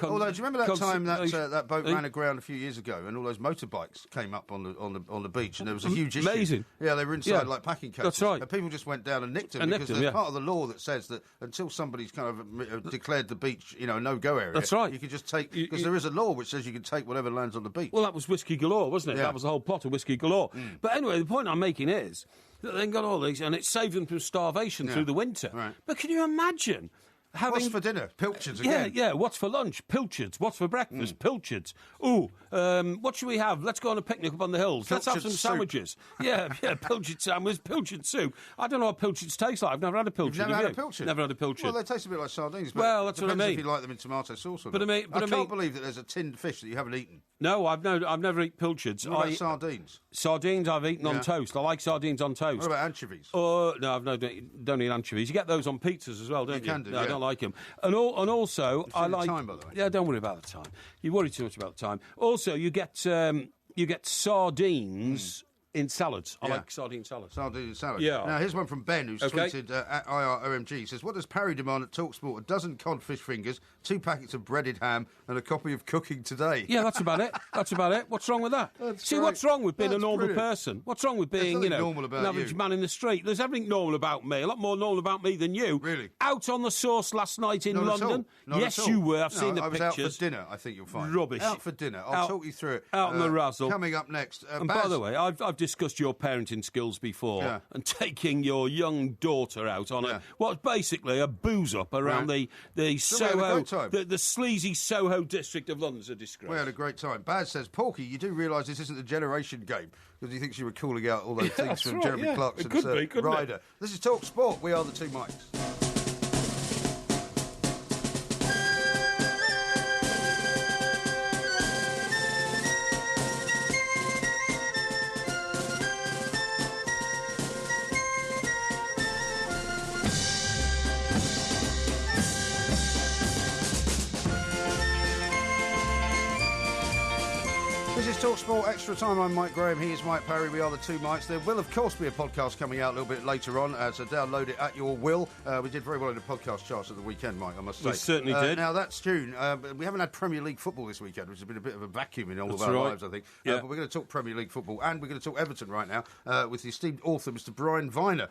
Although, do you remember that time that boat ran aground a few years ago, and all those motorbikes came up on the beach, and there was a huge issue? Amazing. Yeah, they were inside like packing cases. That's right. And people just went down and nicked them, because there's part of the law that says that until somebody's kind of declared the beach, you know, a no-go area. That's right. You can just take, because there is a law which says you can take whatever lands on the beach. Well, that was whiskey galore, wasn't it? Yeah. That was the whole plot of whiskey galore. But anyway, the point I'm making is that they got all these, and it saved them from starvation through the winter. Right. But can you imagine having... What's for dinner? Pilchards again? Yeah. What's for lunch? Pilchards. What's for breakfast? Pilchards. Ooh, what should we have? Let's go on a picnic up on the hills. Let's have some sandwiches. Yeah, pilchard sandwich, pilchard soup. I don't know what pilchards taste like. I've never had a pilchard. You've never had a pilchard? Never had a pilchard. Well, they taste a bit like sardines, but well, that's what I mean. if you like them in tomato sauce or not. I can't believe that there's a tinned fish that you haven't eaten. No, I've never eaten pilchards. What about sardines? Sardines I've eaten on toast. I like sardines on toast. What about anchovies? No, don't eat anchovies. You get those on pizzas as well, don't you? You can do, no, I don't like them. And also, I like... time, by the way. Yeah, don't worry about the time. You worry too much about the time. Also, you get sardines... in salads. I like sardine salads. Sardine salad. Yeah. Now, here's one from Ben, who's tweeted at IROMG. He says, what does Parry demand at TalkSport? A dozen codfish fingers, 2 packets of breaded ham, and a copy of Cooking Today. Yeah, that's about it. What's wrong with that? What's wrong with being a normal person? What's wrong with being, an average man in the street? There's everything normal about me. A lot more normal about me than you. Really? Out on the sauce last night in London? Yes, you were. I've seen the pictures. I was out for dinner, I think you'll find. Rubbish. Out for dinner. I'll talk you through it. Out on the razzle. Coming up next. And by the way, I've discussed your parenting skills before, and taking your young daughter out on what's basically a booze up around the Soho, the sleazy Soho district of London's a disgrace. We had a great time. Baz says, Porky, you do realise this isn't a generation game, because he thinks you were calling out all those things from Jeremy Clarkson's Rider. This is Talk Sport. We are the two mics. It's TalkSport Extra Time. I'm Mike Graham. He is Mike Parry. We are the two Mikes. There will, of course, be a podcast coming out a little bit later on, so download it at your will. We did very well in the podcast charts at the weekend, Mike, I must say. We certainly did. Now, that's June. We haven't had Premier League football this weekend, which has been a bit of a vacuum in all of our lives, I think. Yeah. But we're going to talk Premier League football, and we're going to talk Everton right now with the esteemed author, Mr. Brian Viner,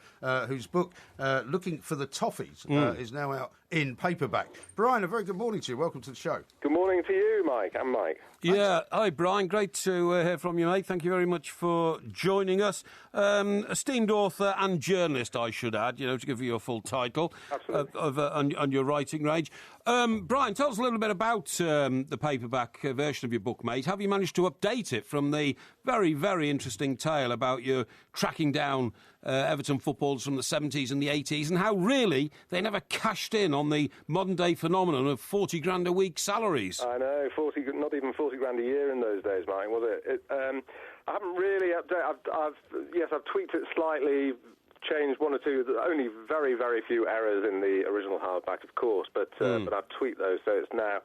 whose book, Looking for the Toffees, is now out in paperback. Brian, a very good morning to you. Welcome to the show. Good morning to you, Mike. I'm Mike. Yeah, hi, Brian. Great to hear from you, mate. Thank you very much for joining us. Esteemed author and journalist, I should add, to give you a full title on your writing range. Brian, tell us a little bit about the paperback version of your book, mate. Have you managed to update it from the very, very interesting tale about your tracking down Everton footballers from the 70s and the 80s and how really they never cashed in on the modern-day phenomenon of 40 grand a week salaries? I know, not even 40 grand a year in those days, Mike, was it? I haven't really updated. I've tweaked it slightly, changed one or two, only very, very few errors in the original hardback, of course, but I've tweaked those, so it's now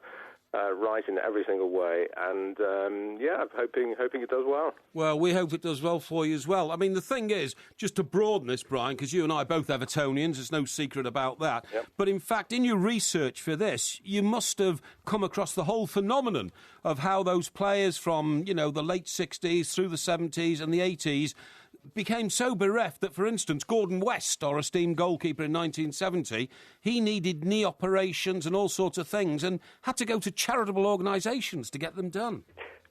right in every single way, and I'm hoping it does well. Well, we hope it does well for you as well. I mean, the thing is, just to broaden this, Brian, because you and I are both Evertonians, there's no secret about that, but in fact, in your research for this, you must have come across the whole phenomenon of how those players from, the late 60s through the 70s and the 80s became so bereft that, for instance, Gordon West, our esteemed goalkeeper in 1970, he needed knee operations and all sorts of things and had to go to charitable organisations to get them done.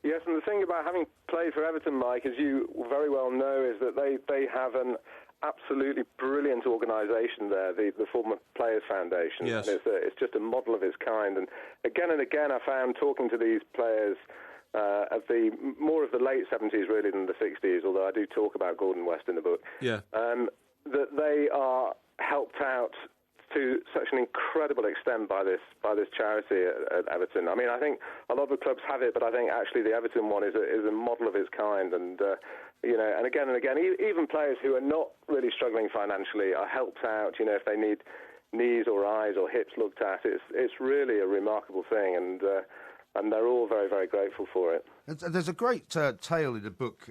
Yes, and the thing about having played for Everton, Mike, as you very well know, is that they have an absolutely brilliant organisation there, the Former Players Foundation. Yes. And it's just a model of its kind. And again, I found, talking to these players of more of the late 70s really than the 60s, although I do talk about Gordon West in the book, that they are helped out to such an incredible extent by this charity at Everton. I mean, I think a lot of clubs have it, but I think actually the Everton one is a model of its kind, and and again, even players who are not really struggling financially are helped out. If they need knees or eyes or hips looked at, it's really a remarkable thing, and they're all very, very grateful for it. There's a great tale in the book,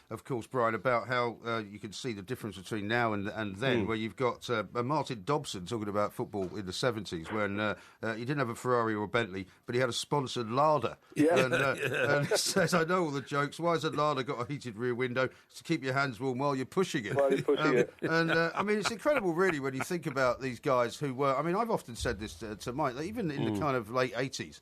of course, Brian, about how you can see the difference between now and then, where you've got Martin Dobson talking about football in the 70s when he didn't have a Ferrari or a Bentley, but he had a sponsored larder. Yeah. And he says, I know all the jokes. Why has a larder got a heated rear window? It's to keep your hands warm while you're pushing it. And, I mean, it's incredible, really, when you think about these guys who were... I mean, I've often said this to Mike, that even in the kind of late 80s,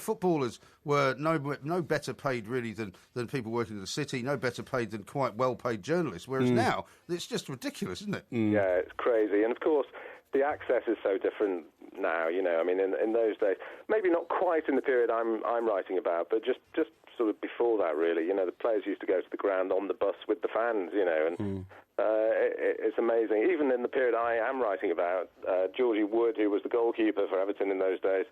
footballers were no better paid really than people working in the city, no better paid than quite well-paid journalists, whereas now it's just ridiculous, isn't it? Yeah, it's crazy. And of course, the access is so different now, I mean, in those days, maybe not quite in the period I'm writing about, but just sort of before that, really, the players used to go to the ground on the bus with the fans, and it's amazing. Even in the period I am writing about, Georgie Wood, who was the goalkeeper for Everton in those days,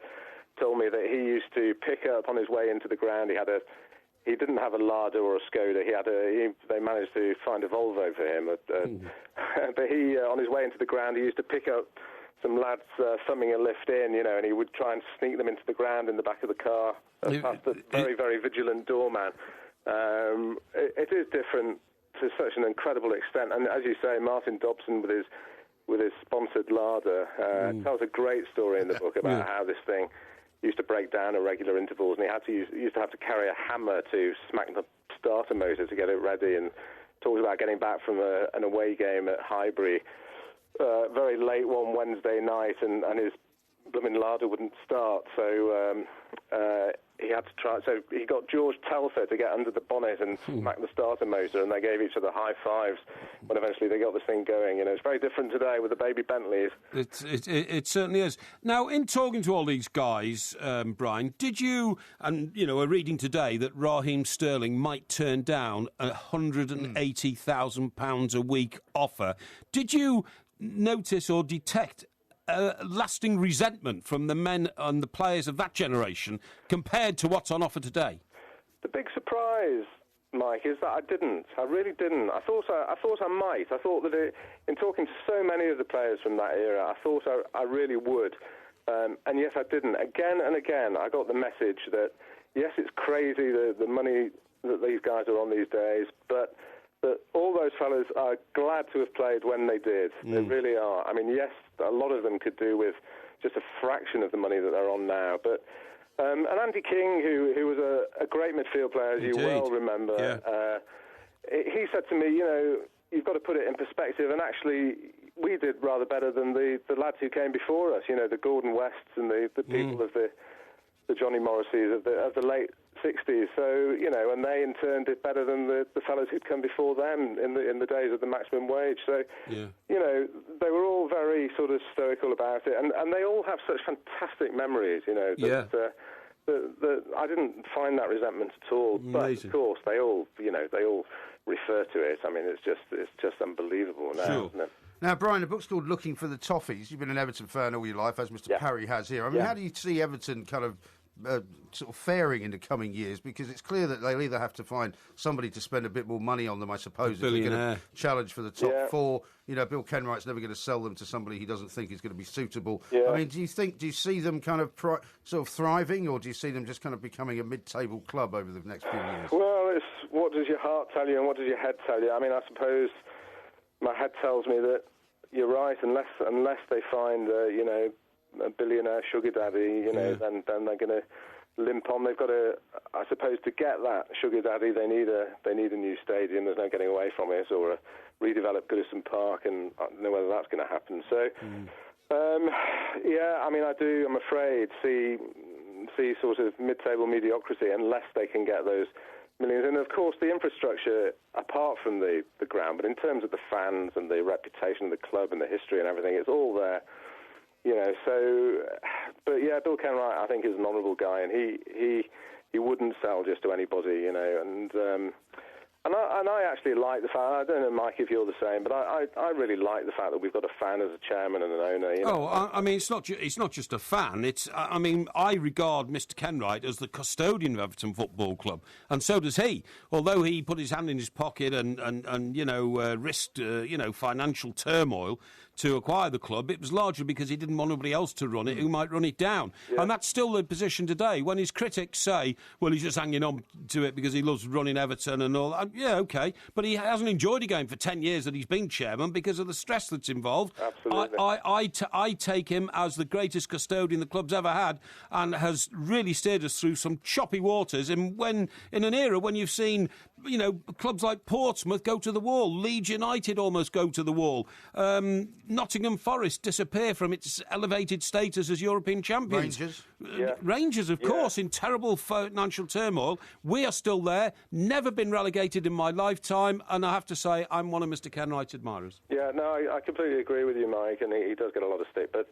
told me that he used to pick up on his way into the ground. He didn't have a Lada or a Skoda. They managed to find a Volvo for him. But he, on his way into the ground, he used to pick up some lads thumbing a lift in, and he would try and sneak them into the ground in the back of the car, past a very, very vigilant doorman. It is different to such an incredible extent. And as you say, Martin Dobson with his sponsored Lada tells a great story in the book about how this thing used to break down at regular intervals, and he used to have to carry a hammer to smack the starter motor to get it ready, and talks about getting back from an away game at Highbury very late one Wednesday night, and his blooming Lada wouldn't start, so he had to try. So he got George Telfer to get under the bonnet and smack the starter motor, and they gave each other high fives when eventually they got this thing going. It's very different today with the baby Bentleys. It certainly is. Now, in talking to all these guys, Brian, did you, and are reading today that Raheem Sterling might turn down a £180,000 a week offer? Did you notice or detect lasting resentment from the men and the players of that generation compared to what's on offer today? The big surprise, Mike, is that I didn't. I really didn't. I thought I might. I thought that in talking to so many of the players from that era, I thought I really would. And yes, I didn't. Again and again, I got the message that, yes, it's crazy, the money that these guys are on these days, but all those fellas are glad to have played when they did. They really are. I mean, yes, a lot of them could do with just a fraction of the money that they're on now, but and Andy King, who was a great midfield player, as you well remember, he said to me, you know, you've got to put it in perspective, and actually we did rather better than the lads who came before us, you know, the Gordon Wests and the people of the Johnny Morrisseys of the late 60s. So, you know, and they in turn did better than the fellas who'd come before them in the days of the maximum wage. So, you know, they were all very sort of stoical about it, and they all have such fantastic memories, you know, that I didn't find that resentment at all. But of course, they all refer to it. I mean, it's just unbelievable now, isn't it? Now, Brian, the book's called Looking for the Toffees. You've been an Everton fan all your life, as Mr. Parry has here. I mean, how do you see Everton kind of sort of faring in the coming years? Because it's clear that they'll either have to find somebody to spend a bit more money on them, I suppose, if they're going to challenge for the top four. You know, Bill Kenwright's never going to sell them to somebody he doesn't think is going to be suitable. I mean, do you see them kind of sort of thriving, or do you see them just kind of becoming a mid-table club over the next few years? Well, it's what does your heart tell you and what does your head tell you? I mean, I suppose my head tells me that you're right, unless they find, you know, a billionaire sugar daddy, you know, then they're going to limp on. They've got to, I suppose, to get that sugar daddy, they need a new stadium. There's no getting away from it, or a redeveloped Goodison Park, and I don't know whether that's going to happen. So, I mean, I do, I'm afraid, see sort of mid-table mediocrity unless they can get those millions. And of course, the infrastructure, apart from the ground, but in terms of the fans and the reputation of the club and the history and everything, it's all there. You know, so, but yeah, Bill Kenwright, I think, is an honourable guy, and he wouldn't sell just to anybody, you know, and I actually like the fact, I don't know, Mike, if you're the same, but I really like the fact that we've got a fan as a chairman and an owner. You know? I mean, it's not just a fan. I mean, I regard Mr. Kenwright as the custodian of Everton Football Club, and so does he. Although he put his hand in his pocket and you know, risked you know, financial turmoil to acquire the club, it was largely because he didn't want anybody else to run it who might run it down. And that's still the position today. When his critics say, well, he's just hanging on to it because he loves running Everton and all that, yeah, OK, but he hasn't enjoyed a game for 10 years that he's been chairman because of the stress that's involved. Absolutely. I take him as the greatest custodian the club's ever had, and has really steered us through some choppy waters, and when in an era when you've seen, you know, clubs like Portsmouth go to the wall, Leeds United almost go to the wall, Nottingham Forest disappear from its elevated status as European champions. Rangers, of course, in terrible financial turmoil. We are still there, never been relegated in my lifetime, and I have to say I'm one of Mr. Kenwright's admirers. Yeah, no, I completely agree with you, Mike, and he does get a lot of stick, but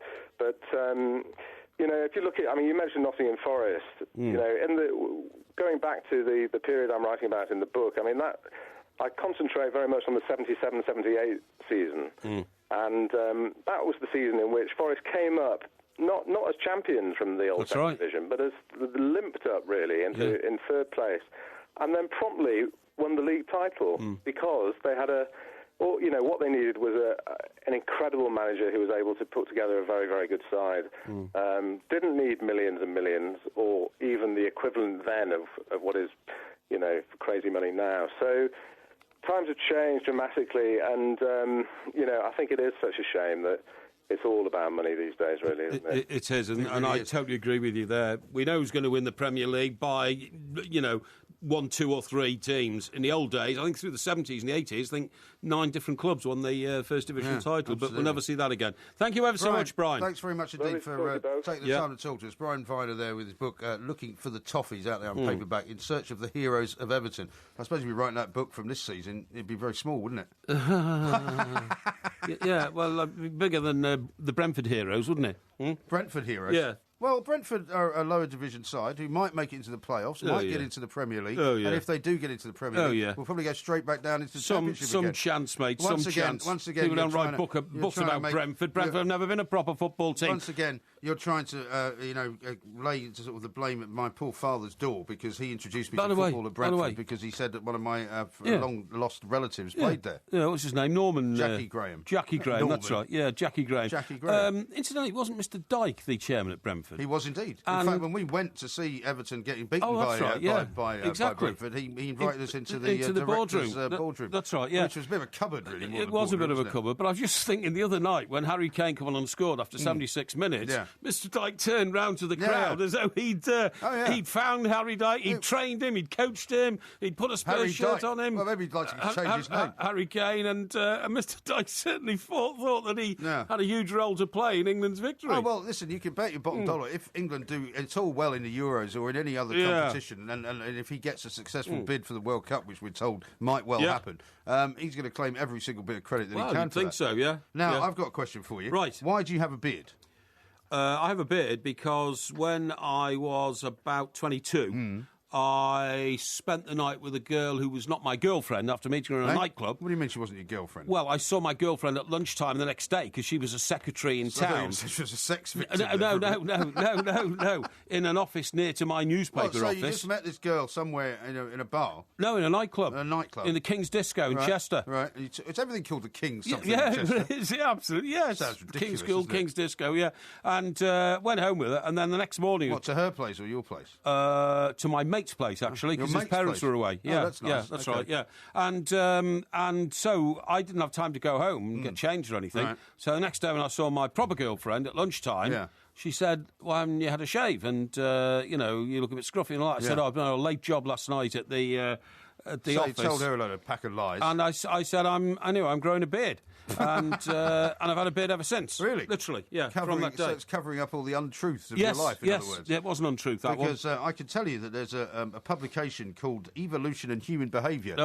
you know, if you look at, I mean, you mentioned Nottingham Forest, you know, going back to the period I'm writing about in the book, I mean, that I concentrate very much on the 77-78 season, and that was the season in which Forest came up not as champions from the old second division, but as limped up really in third place, and then promptly won the league title because they had you know, what they needed was an incredible manager who was able to put together a very, very good side. Didn't need millions and millions, or even the equivalent then of what is, you know, crazy money now. So times have changed dramatically, and, you know, I think it is such a shame that it's all about money these days, really, isn't it? It is, and I totally agree with you there. We know who's going to win the Premier League by, you know, 1, 2 or 3 teams. In the old days, I think through the 70s and the 80s, I think 9 different clubs won the First Division title, absolutely. But we'll never see that again. Thank you ever so much, Brian. Thanks very much indeed for taking the time to talk to us. Brian Viner there with his book, Looking for the Toffees, out there on paperback, In Search of the Heroes of Everton. I suppose if you're writing that book from this season, it'd be very small, wouldn't it? Yeah, well, bigger than the Brentford Heroes, wouldn't it? Brentford Heroes? Yeah. Well, Brentford are a lower division side who might make it into the playoffs, might get into the Premier League, and if they do get into the Premier League, we'll probably go straight back down into the Championship again. Chance, mate, once again, people don't write books about Brentford. Brentford have never been a proper football team. Once again, you're trying to, lay into sort of the blame at my poor father's door because he introduced me to football at Brentford because he said that one of my long-lost relatives played there. Yeah, what's his name? Norman. Jackie Graham. Jackie Graham, that's right. Yeah, Jackie Graham. Jackie Graham. Incidentally, wasn't Mr. Dyke the chairman at Brentford? Brentford. He was indeed. In fact, when we went to see Everton getting beaten by Brentford, he invited us into the boardroom. Boardroom. That's right, yeah. Which was a bit of a cupboard, really. It was a bit of a cupboard, but I was just thinking the other night when Harry Kane came on and scored after 76 minutes, Mr. Dyke turned round to the crowd as though he'd found Harry Dyke, he'd trained him, he'd coached him, he'd put a Spurs shirt on him. Well, maybe he'd like to change his name. Harry Kane, and Mr. Dyke certainly thought that he had a huge role to play in England's victory. Oh, well, listen, you can bet your bottom dollar if England do at all well in the Euros or in any other competition, and if he gets a successful bid for the World Cup, which we're told might well happen, he's going to claim every single bit of credit that he can. I think so, yeah. Now, I've got a question for you. Right. Why do you have a beard? I have a beard because when I was about 22... I spent the night with a girl who was not my girlfriend after meeting her in a nightclub. What do you mean she wasn't your girlfriend? Well, I saw my girlfriend at lunchtime the next day because she was a secretary in town. She was a sex victim. No. In an office near to my newspaper office. You just met this girl somewhere in a bar? No, in a nightclub. In a nightclub? In the King's Disco in Chester. Right. It's everything called the King's something in Chester. It is, absolutely, yes. Sounds ridiculous, King's School, King's Disco, yeah. And went home with her, and then the next morning... What, to her place or your place? To my mate's place, actually. Because his parents were away. Yeah, that's nice. Yeah, that's right, yeah. And so I didn't have time to go home and get changed or anything. Right. So the next day when I saw my proper girlfriend at lunchtime, she said, well, haven't you had a shave? And, you look a bit scruffy and all that. I said, I've done a late job last night at the office. You told her a pack of lies. And I said, I'm growing a beard. And I've had a beard ever since. Really? Literally, yeah, from that day. So it's covering up all the untruths of your life, in other words. Yeah, it was an untruth, that because I can tell you that there's a publication called Evolution and Human Behaviour,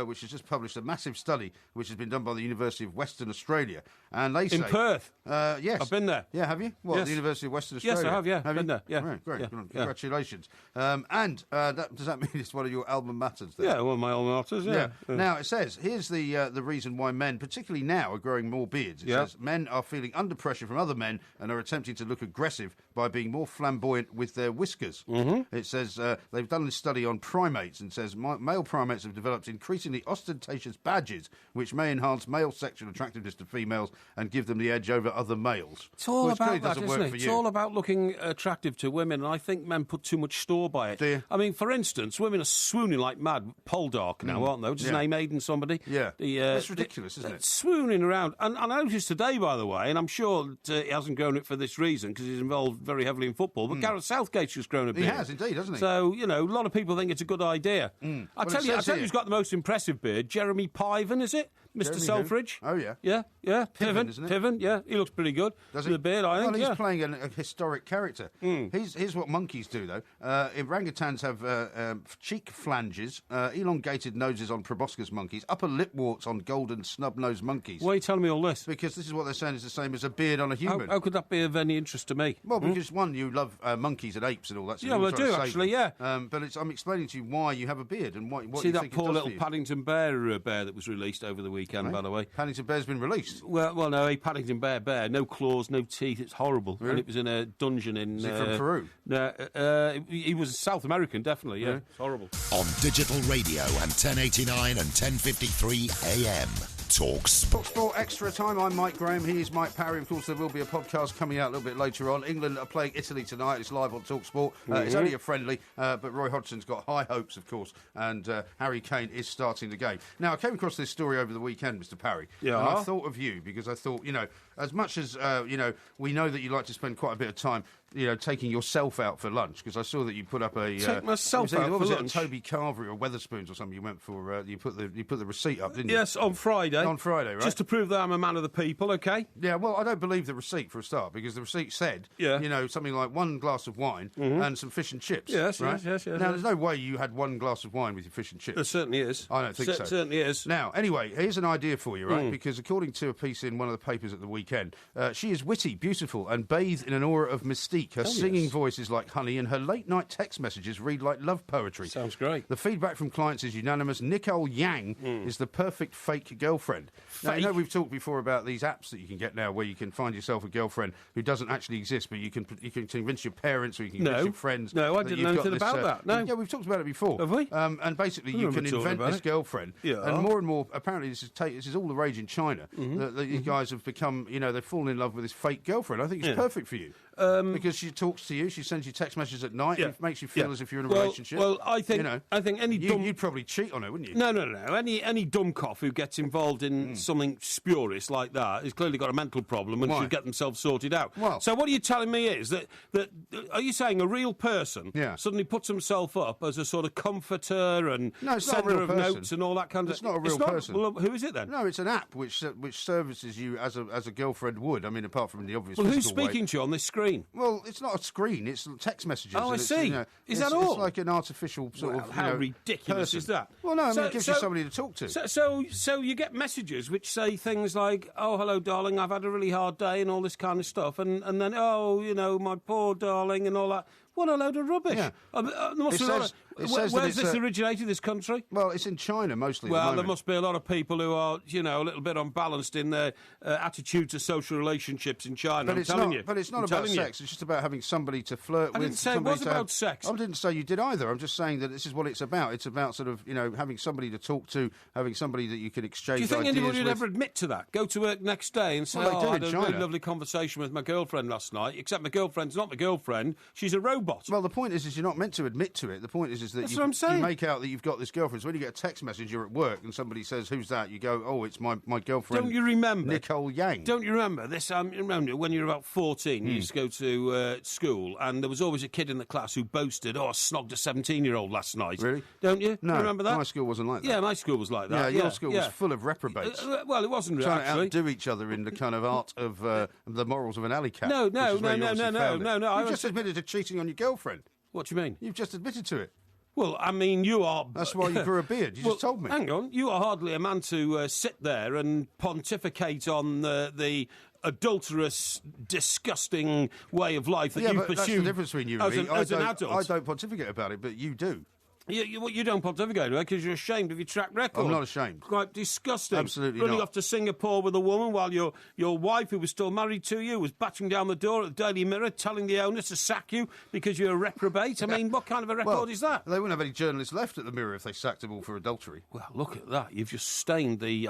which has just published a massive study which has been done by the University of Western Australia. And they say... In Perth? Yes. I've been there. Yeah, have you? What, the University of Western Australia? Yes, I have, Have been there, yeah. Right, great, yeah. Congratulations. And does that mean it's one of your alma maters there? Yeah, one of my alma maters, yeah. Now, it says, here's the reason why men, particularly now, are growing more beards. It says, men are feeling under pressure from other men and are attempting to look aggressive by being more flamboyant with their whiskers. Mm-hmm. It says they've done this study on primates and says male primates have developed increasingly ostentatious badges which may enhance male sexual attractiveness to females and give them the edge over other males. It's all about that, isn't it? It's all about looking attractive to women, and I think men put too much store by it. Do you? I mean, for instance, women are swooning like mad. Poldark now, aren't they? Which is an name Aiden somebody. Yeah. It's ridiculous, isn't it? Swooning around. And I noticed today, by the way, and I'm sure he hasn't grown it for this reason because he's involved very heavily in football, but Gareth Southgate's just grown a beard. He has, indeed, hasn't he? So, a lot of people think it's a a good idea. I tell you who's got the most impressive beard. Jeremy Piven, is it? Mr. Selfridge. Oh, yeah. Yeah. Piven, isn't it? Piven, yeah. He looks pretty good. Does he? With a beard, I think, he's playing a historic character. Here's what monkeys do, though. Orangutans have cheek flanges, elongated noses on proboscis monkeys, upper lip warts on golden snub-nosed monkeys. Why are you telling me all this? Because this is what they're saying is the same as a beard on a human. How could that be of any interest to me? Well, because, one, you love monkeys and apes and all that. So yeah, well, I do, actually, yeah. But I'm explaining to you why you have a beard and what See you that think poor it does little for you. Paddington Bear that was released over the weekend, by the way. Paddington Bear's been released? Well, no, a Paddington Bear. No claws, no teeth. It's horrible. Really? And it was in a dungeon in... Is he from Peru? No, he was South American, definitely, yeah. Really? It's horrible. On digital radio and 1089 and 1053 AM. Talk Sport. Sport Extra Time. I'm Mike Graham. He is Mike Parry. Of course, there will be a podcast coming out a little bit later on. England are playing Italy tonight. It's live on Talk Sport. It's only a friendly, but Roy Hodgson's got high hopes, of course, and Harry Kane is starting the game. Now, I came across this story over the weekend, Mr. Parry, and I thought of you because I thought, as much as, we know that you like to spend quite a bit of time taking yourself out for lunch, because I saw that you put up a... Take myself out for lunch? A Toby Carvery or Wetherspoons or something you went for. You put the receipt up, didn't you? Yes, on Friday. On Friday, right? Just to prove that I'm a man of the people, OK? Yeah, well, I don't believe the receipt for a start, because the receipt said, something like 1 glass of wine and some fish and chips. Yes, right? yes. Now, there's no way you had 1 glass of wine with your fish and chips. There certainly is. I don't think so. Certainly is. Now, anyway, here's an idea for you, right? Because according to a piece in one of the papers at the weekend, she is witty, beautiful, and bathed in an aura of mystique. Her singing voice is like honey, and her late-night text messages read like love poetry. Sounds great. The feedback from clients is unanimous. Nicole Yang is the perfect fake girlfriend. Now, I know we've talked before about these apps that you can get now where you can find yourself a girlfriend who doesn't actually exist, but you can convince your parents or you can convince your friends. No, I didn't know anything about that. No. Yeah, we've talked about it before. Have we? And basically you can invent this girlfriend. Yeah. And more, apparently this is all the rage in China. These guys have become, they've fallen in love with this fake girlfriend. I think it's perfect for you. Because she talks to you, she sends you text messages at night, it makes you feel as if you're in a relationship. Well, I think any dumb... You'd probably cheat on her, wouldn't you? No. Any dumbcoff who gets involved in something spurious like that has clearly got a mental problem and should get themselves sorted out. Well, so what are you telling me is that are you saying a real person suddenly puts himself up as a sort of comforter and sender of notes and all that kind of... It's not a real person. Well, who is it then? No, it's an app which services you as a girlfriend would. I mean, apart from the obvious. Well, who's speaking to you on this screen? Well, it's not a screen; it's text messages. Oh, I see. Is that all? It's like an artificial sort of. How ridiculous person. Is that? Well, no, I mean, it gives you somebody to talk to. So you get messages which say things like, "Oh, hello, darling, I've had a really hard day," and all this kind of stuff, and then, "Oh, my poor darling," and all that. What a load of rubbish. Yeah. Where's this originated, this country? Well, it's in China mostly. Well, there must be a lot of people who are, a little bit unbalanced in their attitude to social relationships in China. But it's not about sex. It's just about having somebody to flirt with. I didn't say it was about sex. I didn't say you did either. I'm just saying that this is what it's about. It's about sort of, having somebody to talk to, having somebody that you can exchange ideas with. Do you think anybody would ever admit to that? Go to work next day and say, I had a really lovely conversation with my girlfriend last night, except my girlfriend's not my girlfriend, she's a robot. Well, the point is you're not meant to admit to it. The point is that you make out that you've got this girlfriend. So when you get a text message, you're at work, and somebody says, "Who's that?" You go, "Oh, it's my girlfriend." Don't you remember Nicole Yang? Don't you remember this? Remember when you were about 14, you used to go to school, and there was always a kid in the class who boasted, "Oh, I snogged a 17-year-old last night." Really? Don't you? No. You remember that? My school wasn't like that. Yeah, my school was like that. Yeah, your school was full of reprobates. Well, it wasn't trying actually. to outdo each other in the kind of art of the morals of an alley cat. No. You just admitted to cheating on your girlfriend. What do you mean? You've just admitted to it. Well, I mean, you are... That's why you grew a beard. You just told me. Hang on. You are hardly a man to sit there and pontificate on the adulterous, disgusting way of life that you pursue. That's the difference between you and me. As an adult. I don't pontificate about it, but you do. You don't pontificate because you're ashamed of your track record. I'm not ashamed. Quite disgusting. Absolutely Running not. off to Singapore with a woman while your wife, who was still married to you, was battering down the door at the Daily Mirror telling the owner to sack you because you're a reprobate. I mean, what kind of a record is that? They wouldn't have any journalists left at the Mirror if they sacked them all for adultery. Well, look at that. You've just stained the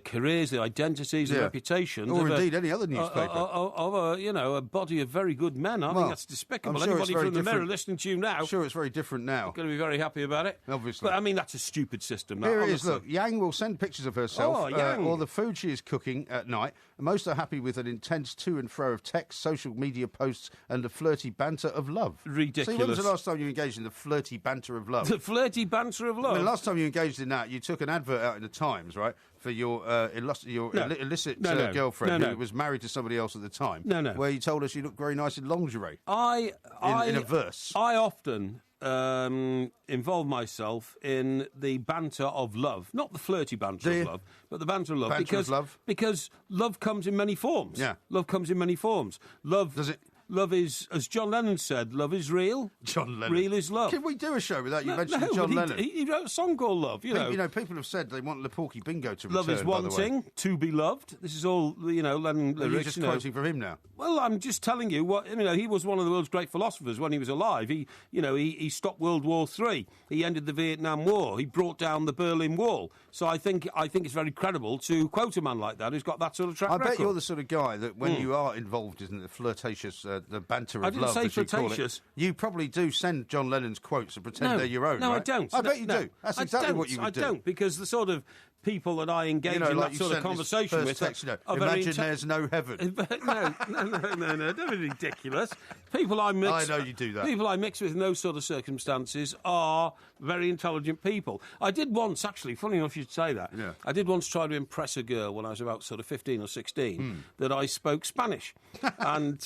careers, the identities, the reputations. Or indeed any other newspaper. Of a body of very good men. I think that's despicable. Anybody from the Mirror listening to you now... I'm sure it's very different now. Going to be very happy about it. Obviously. But, I mean, that's a stupid system. Here it is, look. Yang will send pictures of herself or the food she is cooking at night. Most are happy with an intense to and fro of text, social media posts, and the flirty banter of love. Ridiculous. See, when was the last time you engaged in the flirty banter of love? The flirty banter of love? I mean, last time you engaged in that, you took an advert out in the Times, right, for your illicit girlfriend who was married to somebody else at the time. No. Where you told us you looked very nice in lingerie. In a verse. I often... involve myself in the banter of love, not the flirty banter of love, but the banter of love. Because love comes in many forms. Yeah, love comes in many forms. Love does it. Love is, as John Lennon said, love is real. John Lennon. Real is love. Can we do a show without you mentioning John Lennon? He wrote a song called Love, you know. People have said they want the Porky Bingo to return, Love is wanting, to be loved. This is all, Lennon lyrics. You're just quoting from him now. Well, I'm just telling you what, he was one of the world's great philosophers when he was alive. He stopped World War III. He ended the Vietnam War. He brought down the Berlin Wall. So I think it's very credible to quote a man like that who's got that sort of track record. I bet you're the sort of guy that when you are involved in the flirtatious, the banter of love, say flirtatious. You probably do send John Lennon's quotes and pretend they're your own. No, right? I don't. I bet you do. That's exactly what you would do. I don't, because the sort of people that I engage in that sort of conversation with... Imagine there's no heaven. No, don't be ridiculous. People I mix... I know you do that. People I mix with in those sort of circumstances are very intelligent people. I did once, actually, funny enough you should say that, I did once try to impress a girl when I was about sort of 15 or 16 that I spoke Spanish. And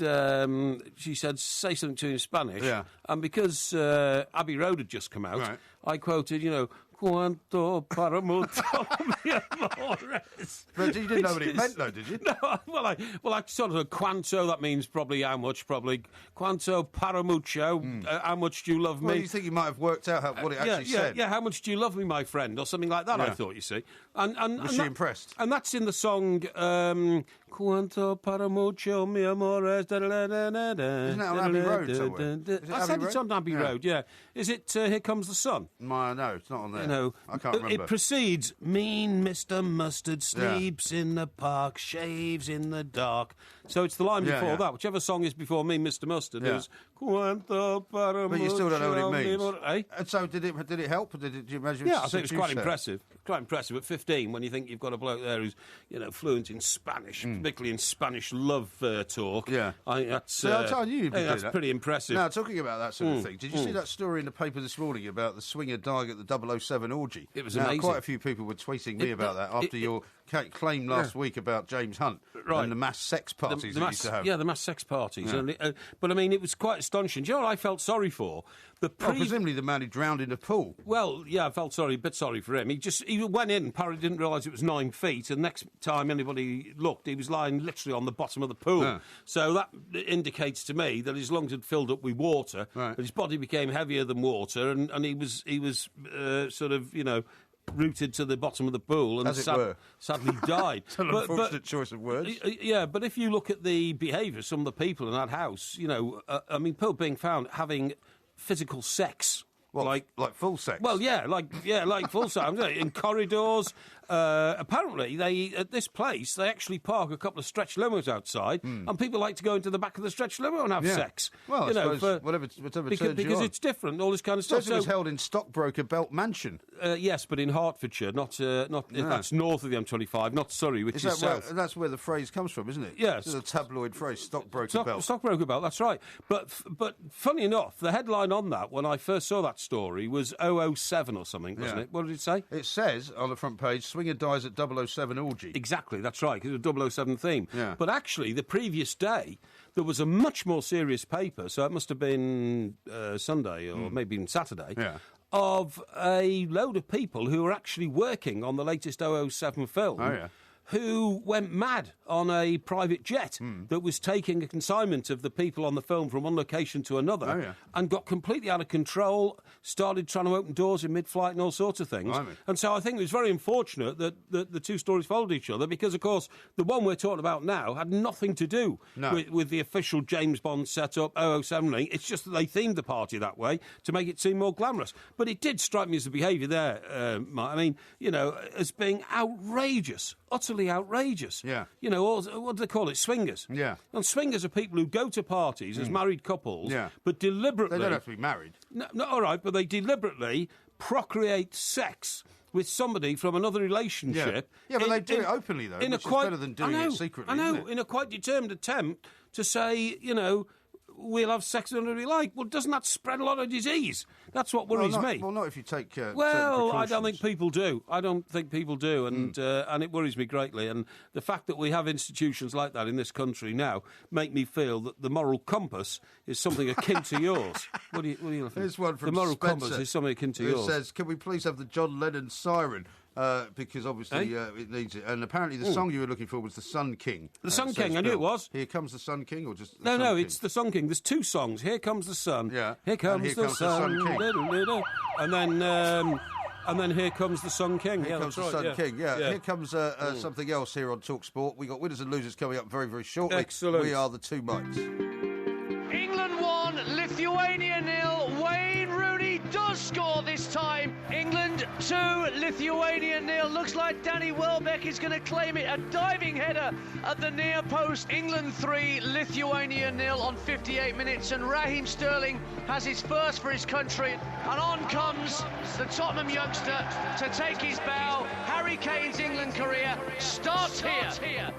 she said, say something to me in Spanish. Yeah. And because Abbey Road had just come out, I quoted, Cuanto para mucho mi amores. But you didn't know what it meant, though, did you? No, well, I sort of Quanto, that means probably how much, Quanto para mucho, how much do you love me? Well, you think you might have worked out what it actually said? Yeah, how much do you love me, my friend, or something like that, I thought, you see. And was she impressed? And that's in the song Cuanto para mucho, mi amor. Isn't that on Abbey Road somewhere? I said it's on Abbey Road, yeah. Is it Here Comes the Sun? No, it's not on there. You know, I can't remember. It precedes, mean Mr. Mustard sleeps in the park, shaves in the dark. So it's the line before that. Whichever song is before Mean Mr. Mustard is Cuanto para mucho. But you still don't know what it means. Eh? And so did it help? Did you imagine? Yeah, I think it was quite impressive. Quite impressive at 15 when you think you've got a bloke there who's, you know, fluent in Spanish, particularly in Spanish love talk. Yeah. I think that's, I knew you'd be that's pretty impressive. Now, talking about that sort of thing, did you see that story in the paper this morning about the swinger dying at the 007 orgy? It was amazing. Quite a few people were tweeting me about that after your claim last week about James Hunt and the mass sex parties that you used to have. Yeah, the mass sex parties. Yeah. But, I mean, it was quite astonishing. Do you know what I felt sorry for? Presumably the man who drowned in a pool. Well, yeah, I felt a bit sorry for him. He went in and apparently didn't realise it was 9 feet, and next time anybody looked, he was lying literally on the bottom of the pool. Yeah. So that indicates to me that his lungs had filled up with water, but his body became heavier than water, and he was sort of, you know, rooted to the bottom of the pool and sadly died. It's an unfortunate choice of words. Yeah, but if you look at the behaviour of some of the people in that house, you know, I mean, people being found having physical sex. Well, like full sex? Well, like full sex. In corridors. Apparently, at this place, they actually park a couple of stretch limos outside, and people like to go into the back of the stretch limo and have sex. Well, you know, whatever because it's different, all this kind of stuff. It was held in Stockbroker Belt Mansion. Yes, but in Hertfordshire, not that's north of the M25, not Surrey, which is south. That's where the phrase comes from, isn't it? Yes. It's a tabloid phrase, Stockbroker Belt. Stockbroker Belt, that's right. But funny enough, the headline on that, when I first saw that story, was 007 or something, wasn't it? What did it say? It says on the front page, swinger dies at 007 orgy. Exactly, that's right, because it was a 007 theme. Yeah. But actually, the previous day, there was a much more serious paper, so it must have been Sunday or maybe even Saturday, of a load of people who were actually working on the latest 007 film. Who went mad on a private jet that was taking a consignment of the people on the film from one location to another and got completely out of control, started trying to open doors in mid-flight and all sorts of things. And so I think it was very unfortunate that the two stories followed each other because, of course, the one we're talking about now had nothing to do with the official James Bond setup, 007 ring. It's just that they themed the party that way to make it seem more glamorous. But it did strike me as the behaviour there, Mark. I mean, you know, as being outrageous. Utterly outrageous. Yeah. You know, what do they call it? Swingers. Yeah. And swingers are people who go to parties as married couples, but deliberately... They don't have to be married. No, all right, but they deliberately procreate sex with somebody from another relationship. Yeah, but they do it openly, though, which is better than doing it secretly, I know, isn't it? in a quite determined attempt to say, you know, we'll have sex whenever we like. Well, doesn't that spread a lot of disease? That's what worries me. Well, not if you take well, I don't think people do. And it worries me greatly. And the fact that we have institutions like that in this country now make me feel that the moral compass is something akin to yours. What do you think? Here's one from the moral Spencer, compass is something akin to yours. It says, can we please have the John Lennon siren? Because obviously it needs it. And apparently the song you were looking for was The Sun King. The Sun King, I knew it was. Here Comes the Sun King, or just No, it's The Sun King. There's two songs. Here Comes the Sun. Yeah. Here Comes the Sun King. And then Here Comes the Sun King. Here Comes the Sun King, Here comes something else here on TalkSport. We've got winners and losers coming up very, very shortly. Excellent. We are the Two Mites. England 1, Lithuania 0. Wayne Rooney does score this time. England 2, Lithuania 0. Looks like Danny Welbeck is going to claim it. A diving header at the near post. England 3, Lithuania 0 on 58 minutes. And Raheem Sterling has his first for his country. And on comes the Tottenham youngster to take his bow. Harry Kane's England career starts here.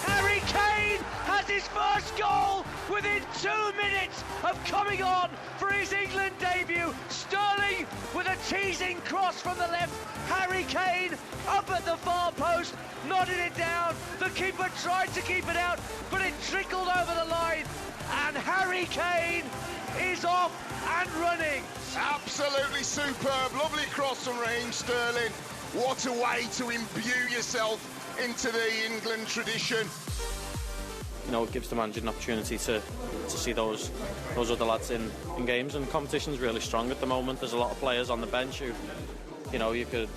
Harry Kane has his first goal within 2 minutes of coming on for his England debut. Sterling with a teasing cross from the left. Harry Kane up at the far post, nodding it down. The keeper tried to keep it out, but it trickled over the line. And Harry Kane is off and running. Absolutely superb. Lovely cross from Raheem Sterling. What a way to imbue yourself into the England tradition. You know, it gives the manager an opportunity to see those other lads in games, and competition's really strong at the moment. There's a lot of players on the bench who, you could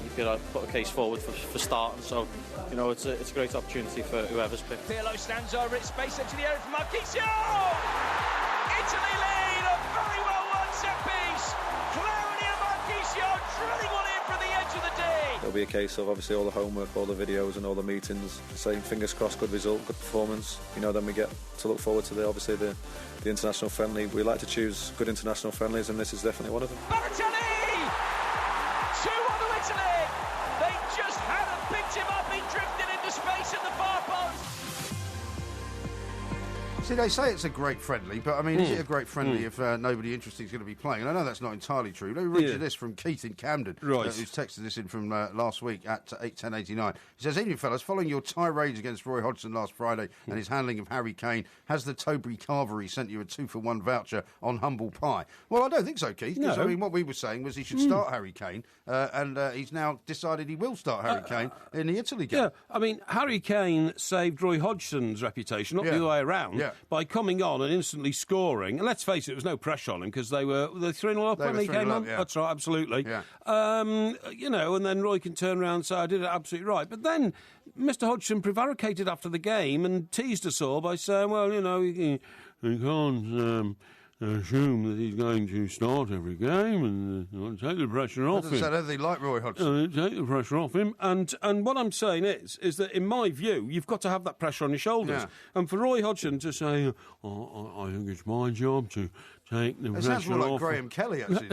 put a case forward for starting. So, it's a great opportunity for whoever's picked. Pirlo stands over it, space into the area for Marchisio! Italy lead, a very well won set piece. Claudio Marchisio drilling one in from the edge of the day. It'll be a case of obviously all the homework, all the videos and all the meetings, saying fingers crossed, good result, good performance. Then we get to look forward to the international friendly. We like to choose good international friendlies, and this is definitely one of them. Balotelli! 2-1 to Italy. They just hadn't picked him up. He drifted into space in the far post. See, they say it's a great friendly, but I mean, is it a great friendly if nobody interesting is going to be playing? And I know that's not entirely true. Let me read you this from Keith in Camden, who's texted this in from last week at 8:10:89. He says, "Evening, fellas. Following your tirades against Roy Hodgson last Friday and his handling of Harry Kane, has the Tobury Carvery sent you a 2-for-1 voucher on humble pie?" Well, I don't think so, Keith. Because I mean, what we were saying was he should start Harry Kane, and he's now decided he will start Harry Kane in the Italy game. Yeah, I mean, Harry Kane saved Roy Hodgson's reputation, not the other way around. Yeah. By coming on and instantly scoring. And let's face it, there was no pressure on him because they were 3-0 up when he came on. Yeah. That's right, absolutely. Yeah. And then Roy can turn around and say, I did it absolutely right. But then Mr. Hodgson prevaricated after the game and teased us all by saying, well, you can't assume that he's going to start every game and take the pressure off him. Doesn't sound anything like Roy Hodgson. Take the pressure off him. And what I'm saying is that, in my view, you've got to have that pressure on your shoulders. Yeah. And for Roy Hodgson to say, I think it's my job to take the pressure off. It sounds more like Graham Kelly, actually.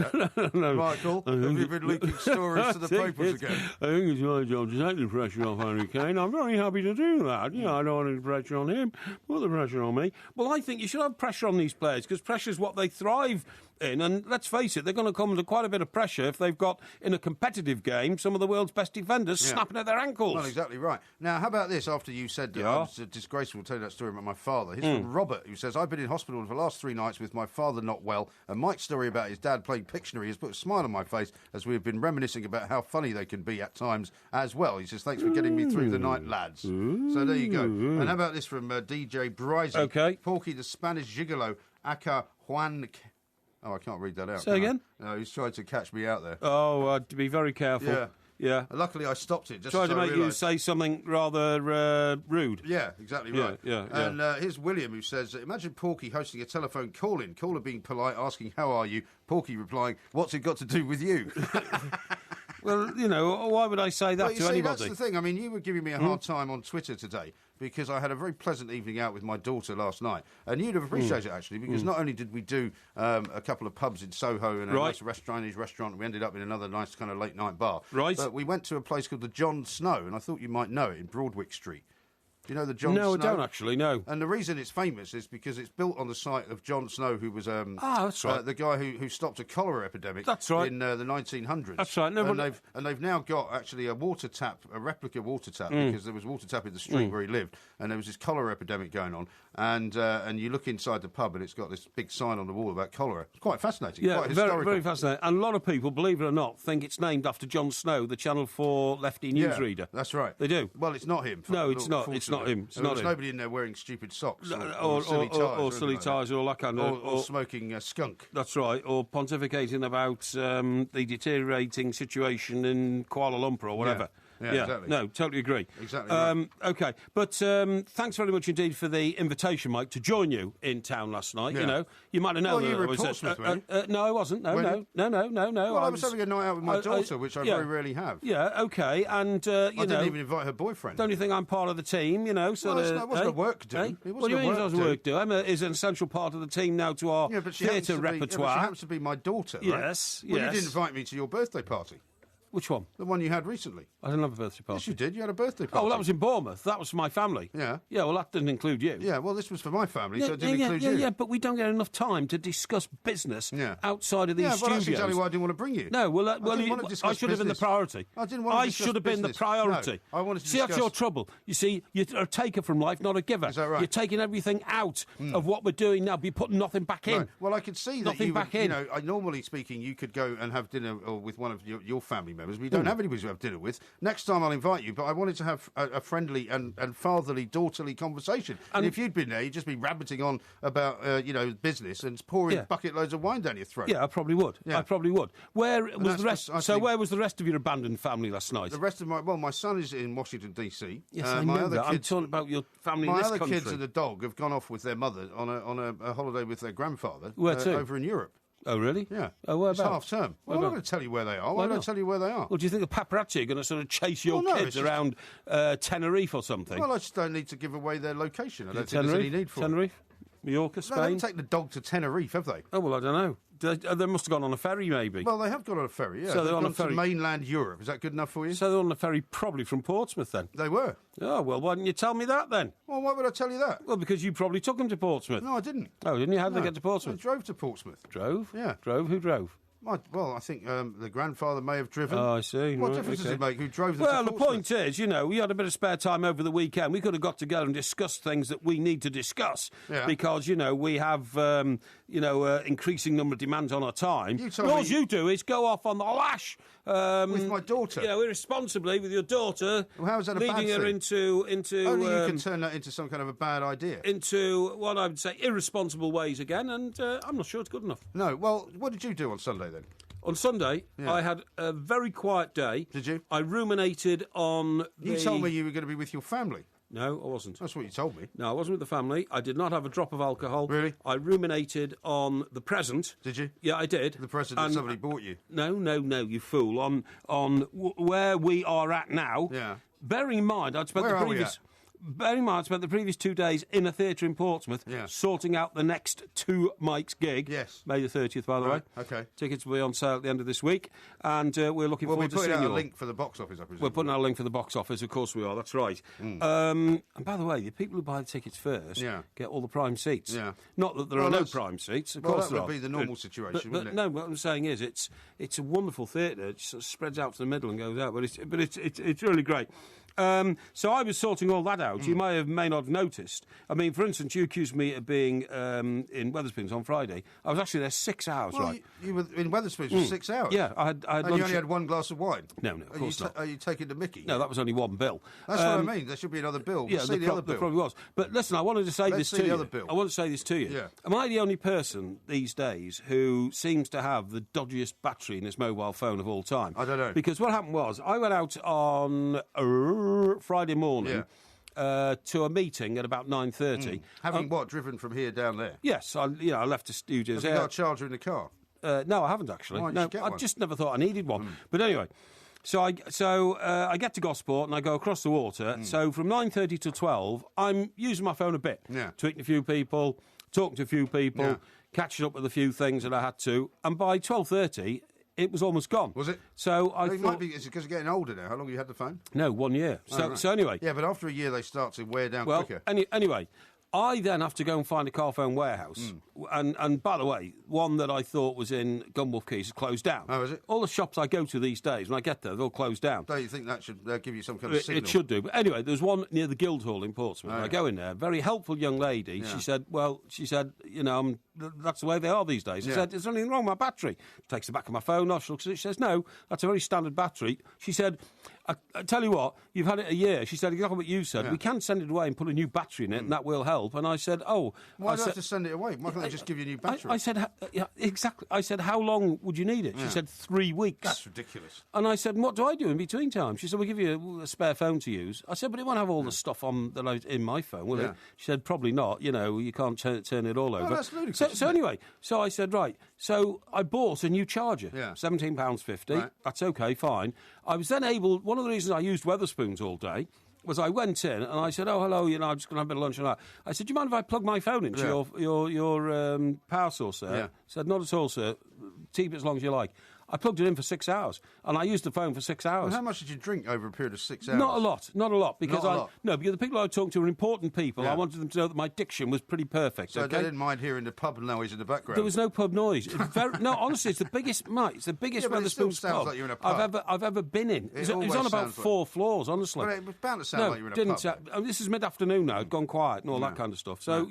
No. Michael, have you been leaking stories to the papers again? I think it's my job to take the pressure off Harry Kane. I'm very happy to do that. I don't want any pressure on him. Put the pressure on me. Well, I think you should have pressure on these players because pressure is what they thrive in. And let's face it, they're going to come under quite a bit of pressure if they've got, in a competitive game, some of the world's best defenders snapping at their ankles. Well, exactly right. Now, how about this? After you said I was disgraceful to tell you that story about my father. Here's from Robert, who says, I've been in hospital for the last 3 nights with my father not well, and Mike's story about his dad playing Pictionary has put a smile on my face as we have been reminiscing about how funny they can be at times as well. He says, thanks for getting me through the night, lads. So there you go. And how about this from DJ Brizey? Okay. Porky the Spanish gigolo, Aka Juan... Oh, I can't read that out. Say again? No, he's trying to catch me out there. Oh, to be very careful. Yeah. Luckily, I stopped it. Tried to make you say something rather rude. Yeah, exactly right. Yeah. And here's William, who says, imagine Porky hosting a telephone call-in, caller being polite, asking, how are you? Porky replying, what's it got to do with you? Well, why would I say that to anybody? That's the thing. I mean, you were giving me a hard time on Twitter today because I had a very pleasant evening out with my daughter last night. And you'd have appreciated it, actually, because not only did we do a couple of pubs in Soho and a nice Chinese restaurant, we ended up in another nice kind of late-night bar. Right. But we went to a place called the John Snow, and I thought you might know it, in Broadwick Street. Do you know the John Snow? No, I don't actually, no. And the reason it's famous is because it's built on the site of John Snow, who was that's right. The guy who stopped a cholera epidemic that's right. in the 1900s. That's right. No, and they've now got actually a water tap, a replica water tap, because there was a water tap in the street where he lived, and there was this cholera epidemic going on. And you look inside the pub, and it's got this big sign on the wall about cholera. It's quite fascinating. Yeah, quite very, very fascinating. And a lot of people, believe it or not, think it's named after Jon Snow, the Channel 4 lefty newsreader. That's right. They do. Well, it's not him. No, it's not. It's not him. It's not him. Nobody in there wearing stupid socks or silly ties or that kind of... Or smoking skunk. That's right. Or pontificating about the deteriorating situation in Kuala Lumpur or whatever. Yeah, exactly. No, totally agree. Exactly right. Okay, but thanks very much indeed for the invitation, Mike, to join you in town last night. Yeah. You might have known that you were I was at Portsmouth, weren't you? No, I wasn't. No. Well, I was having a night out with my daughter, which I very rarely have. Yeah, okay, and I didn't even invite her boyfriend. Don't you think I'm part of the team? It wasn't a work do. What do you mean it was a work do? Is an essential part of the team now to our theatre repertoire. She happens to be my daughter, right? Yes. Well, you didn't invite me to your birthday party. Which one? The one you had recently. I didn't have a birthday party. Yes, you did. You had a birthday party. Oh, well, that was in Bournemouth. That was for my family. Yeah. Yeah, well, that didn't include you. Yeah, well, this was for my family, so it didn't include you. Yeah, but we don't get enough time to discuss business outside of these studios. Yeah, well, that's exactly why I didn't want to bring you. No, I should have been the priority. I didn't want to discuss should have been the priority. No, I wanted to See, that's your trouble. You see, you're a taker from life, not a giver. Is that right? You're taking everything out of what we're doing now, be putting nothing back in. Well, I could see that nothing back in. Normally speaking, you could go and have dinner with one of your family members. members. We don't have anybody to have dinner with. Next time I'll invite you, but I wanted to have a friendly and fatherly, daughterly conversation. And if you'd been there, you'd just be rabbiting on about, business and pouring bucket loads of wine down your throat. Yeah, I probably would. Yeah. I probably would. Where was the rest? Where was the rest of your abandoned family last night? The rest of my son is in Washington DC. Yes, I know that. I'm talking about your family in this country. My other kids and the dog have gone off with their mother on a holiday with their grandfather. Where to? Over in Europe. Oh, really? Yeah. Oh, where it's about? Half term. Well, I'm not going to tell you where they are. Why don't I tell you where they are? Well, do you think the paparazzi are going to sort of chase your kids around Tenerife or something? Well, I just don't need to give away their location. I don't think there's any need for Tenerife? Mallorca, Spain? No, they haven't taken the dog to Tenerife, have they? Oh, well, I don't know. They must have gone on a ferry, maybe. Well, they have gone on a ferry, yeah. So they're on a ferry to mainland Europe. Is that good enough for you? So they're on a ferry probably from Portsmouth, then? They were. Oh, well, why didn't you tell me that, then? Well, why would I tell you that? Well, because you probably took them to Portsmouth. No, I didn't. Oh, didn't you? How did they get to Portsmouth? I drove to Portsmouth. Drove? Yeah. Drove? Who drove? Well, I think the grandfather may have driven. Oh, I see. What difference does it make who drove them to Portsmouth? Well, the point is, we had a bit of spare time over the weekend. We could have got together and discussed things that we need to discuss because, we have, increasing number of demands on our time. All you do is go off on the lash. With my daughter? Irresponsibly with your daughter. Well, how is that a bad thing? Leading her into Only you can turn that into some kind of a bad idea. Into what I would say irresponsible ways again, and I'm not sure it's good enough. No, well, what did you do on Sunday then? On Sunday, I had a very quiet day. Did you? I ruminated on You told me you were going to be with your family. No, I wasn't. That's what you told me. No, I wasn't with the family. I did not have a drop of alcohol. Really? I ruminated on the present. Did you? Yeah, I did. The present that somebody bought you? No, you fool. On where we are at now. Yeah. Bearing in mind, I'd spent the previous 2 days in a theatre in Portsmouth sorting out the next two Mike's gig. Yes. May the 30th, by the way. Okay. Tickets will be on sale at the end of this week, and we're looking forward to seeing you. We're putting out a link for the box office, I presume. We're putting out a link for the box office, of course we are, that's right. And by the way, the people who buy the tickets first get all the prime seats. Yeah. Not that there are no prime seats, of course there are. That would be the normal situation, wouldn't it? No, what I'm saying is it's a wonderful theatre. It sort of spreads out to the middle and goes out, but it's really great. So I was sorting all that out. You may not have noticed. I mean, for instance, you accused me of being in Wetherspoons on Friday. I was actually there 6 hours, right? You were in Wetherspoons for 6 hours? Yeah, I had and lunch. You only had one glass of wine? No, of course not. Are you taking the mickey? No, that was only one bill. That's what I mean. There should be another bill. Yeah, the other bill. There probably was. But listen, I wanted to say this to you. I want to say this to you. Yeah. Am I the only person these days who seems to have the dodgiest battery in his mobile phone of all time? I don't know. Because what happened was, I went out on Friday morning to a meeting at about 9:30. Having driven from here down there? Yes, I left the studios. Have you got a charger in the car? No, I haven't actually. Why did you get one? I just never thought I needed one. But anyway, so I get to Gosport and I go across the water. So from 9:30 to 12, I'm using my phone a bit, tweeting a few people, talking to a few people, catching up with a few things that I had to, and by 12:30. It was almost gone. Was it? So I thought... might be, is it because you're getting older now? How long have you had the phone? No, 1 year. So anyway... Yeah, but after a year they start to wear down quicker. Anyway, I then have to go and find a car phone warehouse. And by the way, one that I thought was in Gunwolf Quays is closed down. Oh, is it? All the shops I go to these days, when I get there, they're all closed down. Don't you think that should give you some kind of signal? It should do. But anyway, there's one near the Guildhall in Portsmouth. I go in there, very helpful young lady. Yeah. She said, that's the way they are these days. I said, is there anything wrong with my battery? She takes the back of my phone off, she looks at it, she says, no, that's a very standard battery. She said, I tell you what, you've had it a year. She said exactly what you said. We can send it away and put a new battery in it, and that will help. And I said, oh... Why do I have to send it away? Why can't they just give you a new battery? I said, exactly. I said, how long would you need it? She said, 3 weeks. That's ridiculous. And I said, what do I do in between time? She said, we'll give you a spare phone to use. I said, but it won't have all the stuff on in my phone, will it? She said, probably not. You can't turn it all over. That's ludicrous. So anyway, so I said, right. So I bought a new charger, £17.50. Right. That's okay, fine. I was then able, one of the reasons I used Wetherspoons all day was I went in and I said, oh, hello, I'm just going to have a bit of lunch and that. I said, do you mind if I plug my phone into your power source, sir? Yeah. Said, not at all, sir. Keep it as long as you like. I plugged it in for 6 hours, and I used the phone for 6 hours. Well, how much did you drink over a period of 6 hours? Not a lot, because because the people I was talking to were important people. I wanted them to know that my diction was pretty perfect. So they didn't mind hearing the pub noise in the background. There was no pub noise. No, honestly, it's the biggest Wetherspoons pub like you're in a pub. I've ever been in. It was on about 4 floors, honestly. But it was bound to sound like you're in a pub. This is mid-afternoon now. It's gone quiet and all that kind of stuff. So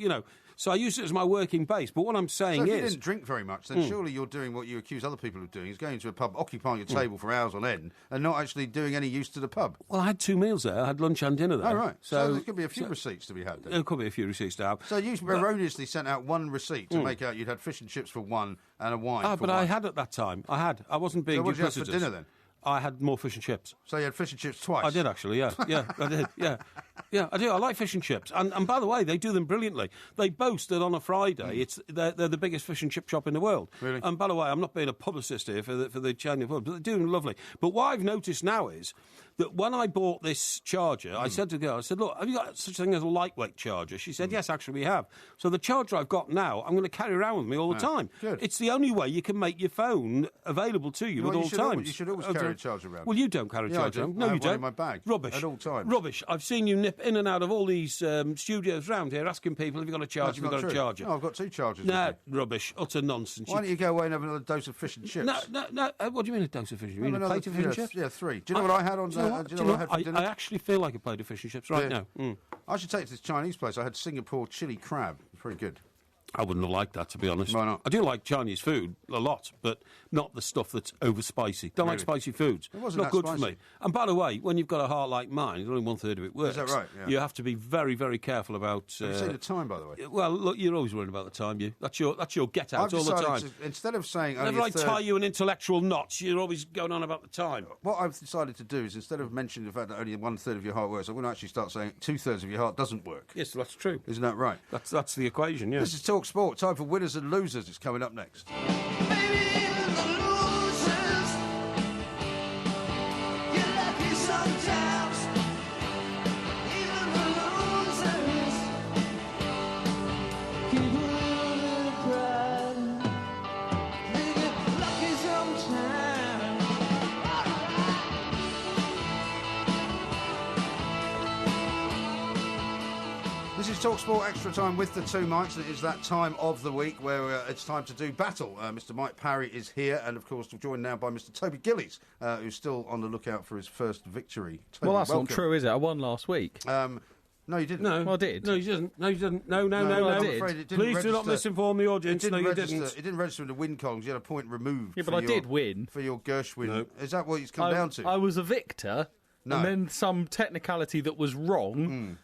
So I use it as my working base. But what I'm saying if is... you didn't drink very much, then surely you're doing what you accuse other people of doing, is going to a pub, occupying a table for hours on end, and not actually doing any use to the pub. Well, I had 2 meals there. I had lunch and dinner there. Oh, right. So there could be a few receipts to be had then. There could be a few receipts to have. So you erroneously sent out one receipt to make out you'd had fish and chips for one and a wine for but one. I had at that time. I wasn't being duplicitous. So what did you have for dinner then? I had more fish and chips. So you had fish and chips twice? I did, actually, yeah. Yeah, I did, yeah. Yeah, I do. I like fish and chips. And by the way, they do them brilliantly. They boast that on a Friday, they're the biggest fish and chip shop in the world. Really? And by the way, I'm not being a publicist here for the chain of pubs, but they're doing lovely. But what I've noticed now is that when I bought this charger, I said to the girl, I said, look, have you got such a thing as a lightweight charger? She said, yes, actually we have. So the charger I've got now, I'm going to carry around with me all the time. Good. It's the only way you can make your phone available to you at all times. You should always carry a charger around. Well, you don't carry a charger around. No, you don't. I have one in my bag. Rubbish. At all times. Rubbish. I've seen you nip in and out of all these studios round here asking people, have you got a charger? Have you got a charger? No, I've got 2 chargers. No, rubbish. Utter nonsense. Why don't you go away and have another dose of fish and chips? No. What do you mean a dose of fish? You mean a plate of fish and chips? Yeah, 3. Do you know what I had on? Do you know what I had for dinner? I actually feel like a plate of fish and chips right now. I should take it to this Chinese place. I had Singapore chili crab. Pretty good. I wouldn't have liked that, to be honest. Why not? I do like Chinese food a lot, but not the stuff that's over spicy. Don't like spicy foods. It wasn't not that good spicy. for me. And by the way, when you've got a heart like mine, only 1/3 of it works. Is that right? Yeah. You have to be very, very careful about. Have you seen the time, by the way? Well, look, you're always worried about the time. That's your get out all the time. Instead of saying whenever I tie you in intellectual knots, you're always going on about the time. What I've decided to do is, instead of mentioning the fact that only 1/3 of your heart works, I'm going to actually start saying 2/3 of your heart doesn't work. Yes, that's true. Isn't that right? That's the equation. Yeah. This is Talk Sport. Time for winners and losers. It's coming up next. This is TalkSport Extra Time with the 2 mics, and it is that time of the week where it's time to do battle. Mr. Mike Parry is here, and of course, we're joined now by Mr. Toby Gillies, who's still on the lookout for his first victory. Toby, well, that's welcome. not true, is it? I won last week. No, you didn't. No, well, I did. No, you didn't. No, you didn't. No. I did. Please do not misinform the audience. No, you didn't. It didn't register in the win columns. You had a point removed. Yeah, but I did win. For your Gershwin. No. Is that what it's come down to? I was a victor, No. and then some technicality that was wrong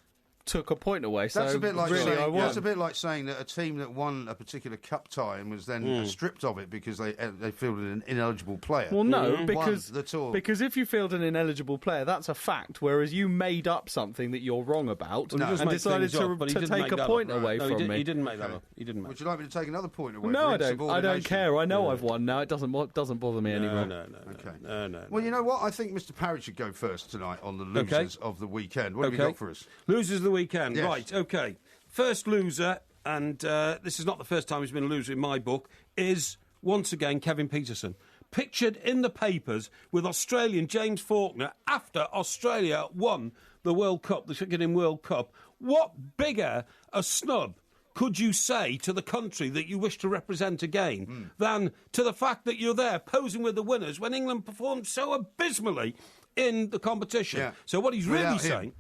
took a point away. That's so a bit like really, saying, I won. that's a bit like saying that a team that won a particular cup tie and was then stripped of it because they fielded an ineligible player. Well, no, won the tour. because if you fielded an ineligible player, that's a fact. Whereas you made up something that you're wrong about and decided to take a point away from me. He didn't make that up. He didn't. Would you like me to take another point away? No, for I don't care. I know I've won now. It doesn't bother me anymore. No. Well, you know what? I think Mr. Parry should go first tonight on the losers of the weekend. What have you got for us? Losers of the weekend. Yes. Right. Okay. First loser, and this is not the first time he's been a loser in my book, is once again Kevin Peterson. Pictured in the papers with Australian James Faulkner after Australia won the World Cup, the Cricketing World Cup. What bigger a snub could you say to the country that you wish to represent again than to the fact that you're there posing with the winners when England performed so abysmally in the competition? Yeah. So what he's really Without him. saying...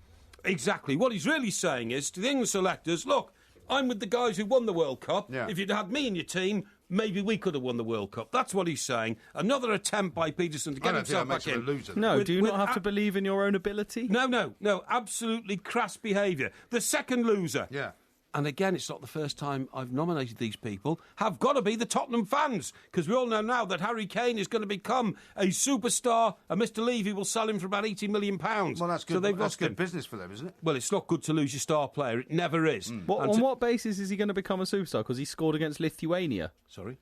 Exactly. What he's really saying is to the England selectors, look, I'm with the guys who won the World Cup. Yeah. If you'd had me in your team, maybe we could have won the World Cup. That's what he's saying. Another attempt by Peterson to get himself back in. No, do you not have to believe in your own ability? No. Absolutely crass behaviour. The second loser. Yeah. And again, it's not the first time I've nominated these people, have got to be the Tottenham fans, because we all know now that Harry Kane is going to become a superstar, and Mr. Levy will sell him for about £80 million. Well, that's good. So they've that's lost good him. business for them, isn't it? Well, it's not good to lose your star player. It never is. On what basis is he going to become a superstar? Because he scored against Lithuania. Sorry?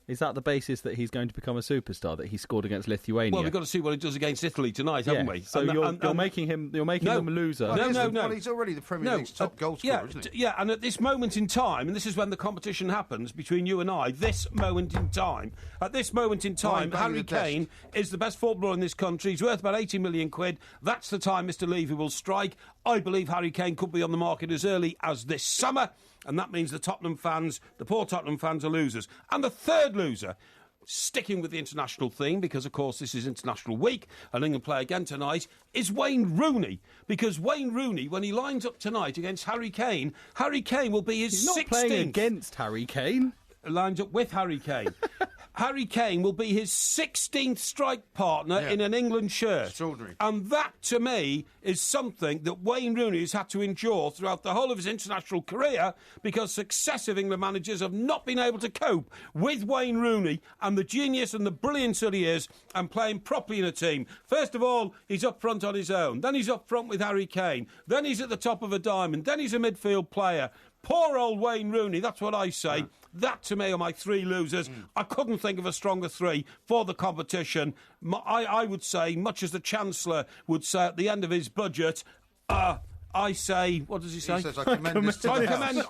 Is that the basis that he's going to become a superstar, that he scored against Lithuania? Well, we've got to see what he does against Italy tonight, haven't we? So you're making him a loser. No. Well, he's already the Premier League's top goal scorer, isn't he? Yeah, and at this moment in time, and this is when the competition happens between you and I, at this moment in time, Harry Kane is the best footballer in this country. He's worth about £80 million. That's the time Mr. Levy will strike. I believe Harry Kane could be on the market as early as this summer, and that means the poor Tottenham fans are losers. And the third loser, sticking with the international theme, because, of course, this is International Week, and England play again tonight, is Wayne Rooney. Because Wayne Rooney, when he lines up tonight against Harry Kane will be his 16th. He's not playing against Harry Kane. Lines up with Harry Kane. Harry Kane will be his 16th strike partner in an England shirt. Extraordinary. And that, to me, is something that Wayne Rooney has had to endure throughout the whole of his international career, because successive England managers have not been able to cope with Wayne Rooney and the genius and the brilliance that he is, and playing properly in a team. First of all, he's up front on his own. Then he's up front with Harry Kane. Then he's at the top of a diamond. Then he's a midfield player. Poor old Wayne Rooney, that's what I say. Yeah. That, to me, are my three losers. I couldn't think of a stronger three for the competition. I would say, much as the Chancellor would say at the end of his budget, I say, what does he say? He says, I commend this to the House.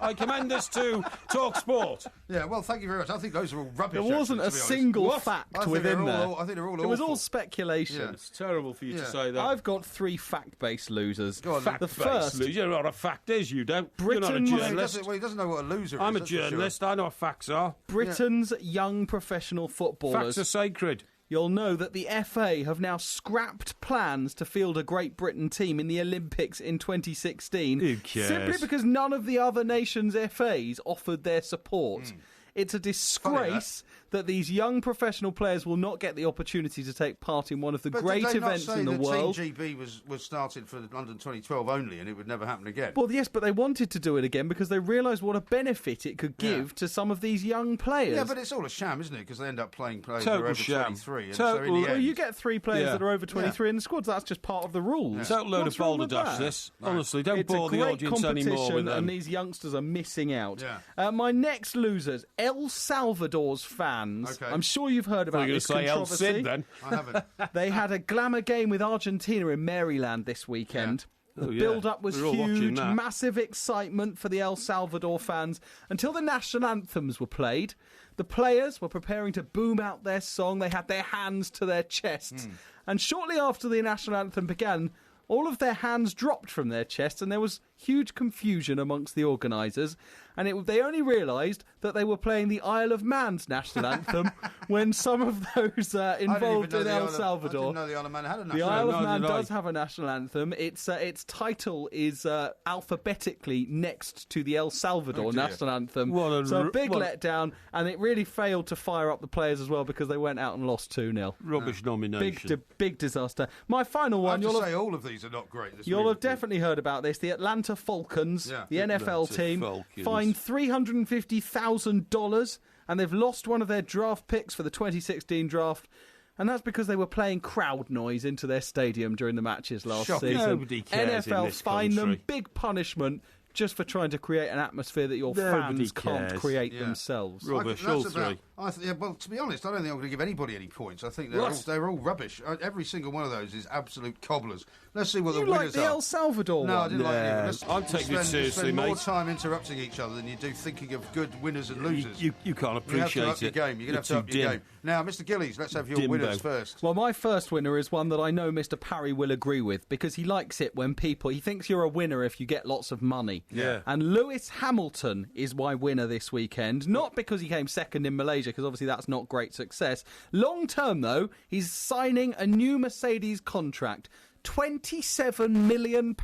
I commend this to Talk Sport. Yeah, well, thank you very much. I think those are all rubbish. There wasn't a single fact within there. I think they're all It was all speculation. Yeah. It's terrible for you to say that. I've got three fact-based losers. Go on, the first loser. You know what a fact is, you don't. Britain's, You're not a journalist. He doesn't know what a loser is. I'm a journalist. Sure. I know what facts are. Britain's young professional footballers. Facts are sacred. You'll know that the FA have now scrapped plans to field a Great Britain team in the Olympics in 2016. Who cares? Simply because none of the other nations' FAs offered their support. It's a disgrace that these young professional players will not get the opportunity to take part in one of the great events in the world. Team GB was started for London 2012 only, and it would never happen again. Well, yes, but they wanted to do it again because they realised what a benefit it could give to some of these young players. Yeah, but it's all a sham, isn't it? Because they end up playing players Total that are over sham. 23. And Total. so in the Well, end, you get three players that are over 23 in the squads. That's just part of the rules. Total load of boulder dash, this. Honestly, don't bore the audience anymore with them. And these youngsters are missing out. Yeah. My next losers, El Salvador's fans. Okay. I'm sure you've heard about this controversy. El Cid, then. I haven't. They had a glamour game with Argentina in Maryland this weekend. The build-up was huge, massive excitement for the El Salvador fans until the national anthems were played. The players were preparing to boom out their song. They had their hands to their chests. And shortly after the national anthem began, all of their hands dropped from their chests, and there was huge confusion amongst the organisers. And they only realised that they were playing the Isle of Man's national anthem when some of those involved in El Salvador. I didn't know the Isle of Man had a national anthem. The Isle of Man does have a national anthem. Its title is alphabetically next to the El Salvador national anthem. So a big letdown, and it really failed to fire up the players as well because they went out and lost 2-0. Rubbish nomination. Big disaster. My final one. I have to say all of these are not great. You'll have definitely heard about this. The Atlanta Falcons, the NFL team, fined $350,000, and they've lost one of their draft picks for the 2016 draft. And that's because they were playing crowd noise into their stadium during the matches last season. Nobody cares NFL in this fined country. them, big punishment, just for trying to create an atmosphere that your fans can't create themselves. Rubbish, all three. Well, to be honest, I don't think I'm going to give anybody any points. I think they're all rubbish. Every single one of those is absolute cobblers. Let's see what the winners are. You like the El Salvador one? No, I didn't like any of them. I'm taking it seriously, spend mate. more time interrupting each other than you do thinking of good winners and losers. You can't appreciate you have to up it. Your game. You're going to have to up your game. Now, Mr. Gillies, let's have your winners first. Well, my first winner is one that I know Mr. Parry will agree with, because he likes it when he thinks you're a winner if you get lots of money. Yeah. And Lewis Hamilton is my winner this weekend, not because he came second in Malaysia, because obviously that's not great success. Long term, though, he's signing a new Mercedes contract. £27 million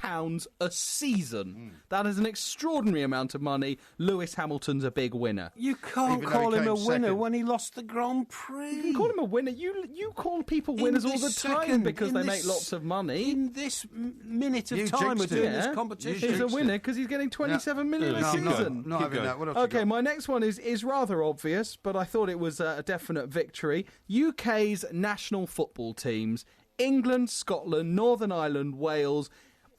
a season. That is an extraordinary amount of money. Lewis Hamilton's a big winner. You can't call him a winner when he lost the Grand Prix. You can call him a winner. You call people winners all the time because they make lots of money. In this minute of time we're doing this competition. He's a winner because he's getting £27 million a season. Not having that. What else okay, my next one is rather obvious, but I thought it was a definite victory. UK's national football teams, England, Scotland, Northern Ireland, Wales,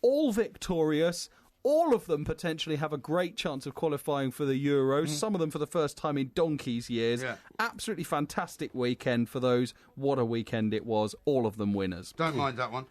all victorious. All of them potentially have a great chance of qualifying for the Euros, some of them for the first time in donkey's years. Yeah. Absolutely fantastic weekend for those. What a weekend it was. All of them winners. Don't mind that one.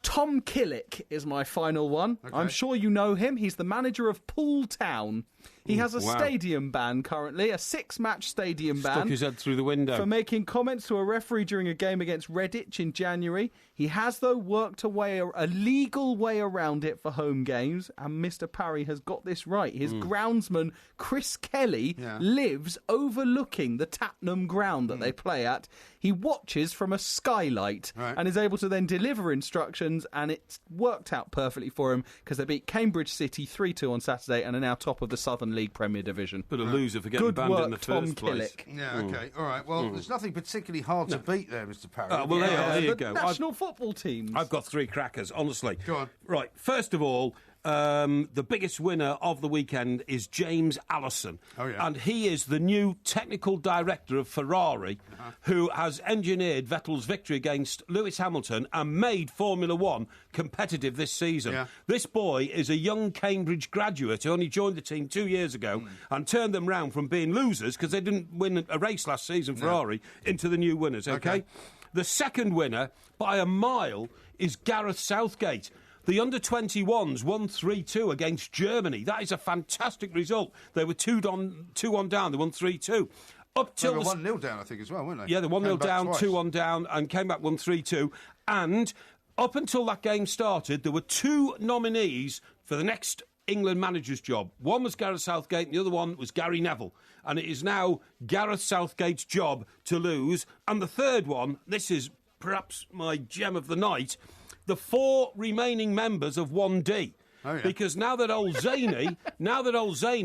Tom Killick is my final one. Okay. I'm sure you know him. He's the manager of Poole Town. He has a stadium ban currently, a 6-match stadium ban. Stuck his head through the window. For making comments to a referee during a game against Redditch in January. He has, though, worked a legal way around it for home games, and Mr. Parry has got this right. His groundsman, Chris Kelly, lives overlooking the Tattenham ground that they play at. He watches from a skylight and is able to then deliver instructions, and it's worked out perfectly for him because they beat Cambridge City 3-2 on Saturday and are now top of the Southern League Premier Division. But a loser for getting banned in the first place. Yeah, okay. All right. Well, there's nothing particularly hard to beat there, Mr. Parry. Well, there you go. National football teams. I've got 3 crackers, honestly. Go on. Right. First of all, the biggest winner of the weekend is James Allison. Oh, yeah. And he is the new technical director of Ferrari, who has engineered Vettel's victory against Lewis Hamilton and made Formula One competitive this season. Yeah. This boy is a young Cambridge graduate who only joined the team 2 years ago and turned them round from being losers because they didn't win a race last season, Ferrari, into the new winners, okay? The second winner, by a mile, is Gareth Southgate. The under-21s won 3-2 against Germany. That is a fantastic result. They were 2-1 down. They won 3-2. Up till they were 1-0 down, I think, as well, weren't they? Yeah, they 1-0 down, 2-1 down, and came back 1-3-2. And up until that game started, there were 2 nominees for the next England manager's job. One was Gareth Southgate, and the other one was Gary Neville. And it is now Gareth Southgate's job to lose. And the third one, this is perhaps my gem of the night, the 4 remaining members of 1D. Oh, yeah. Because now that old Zany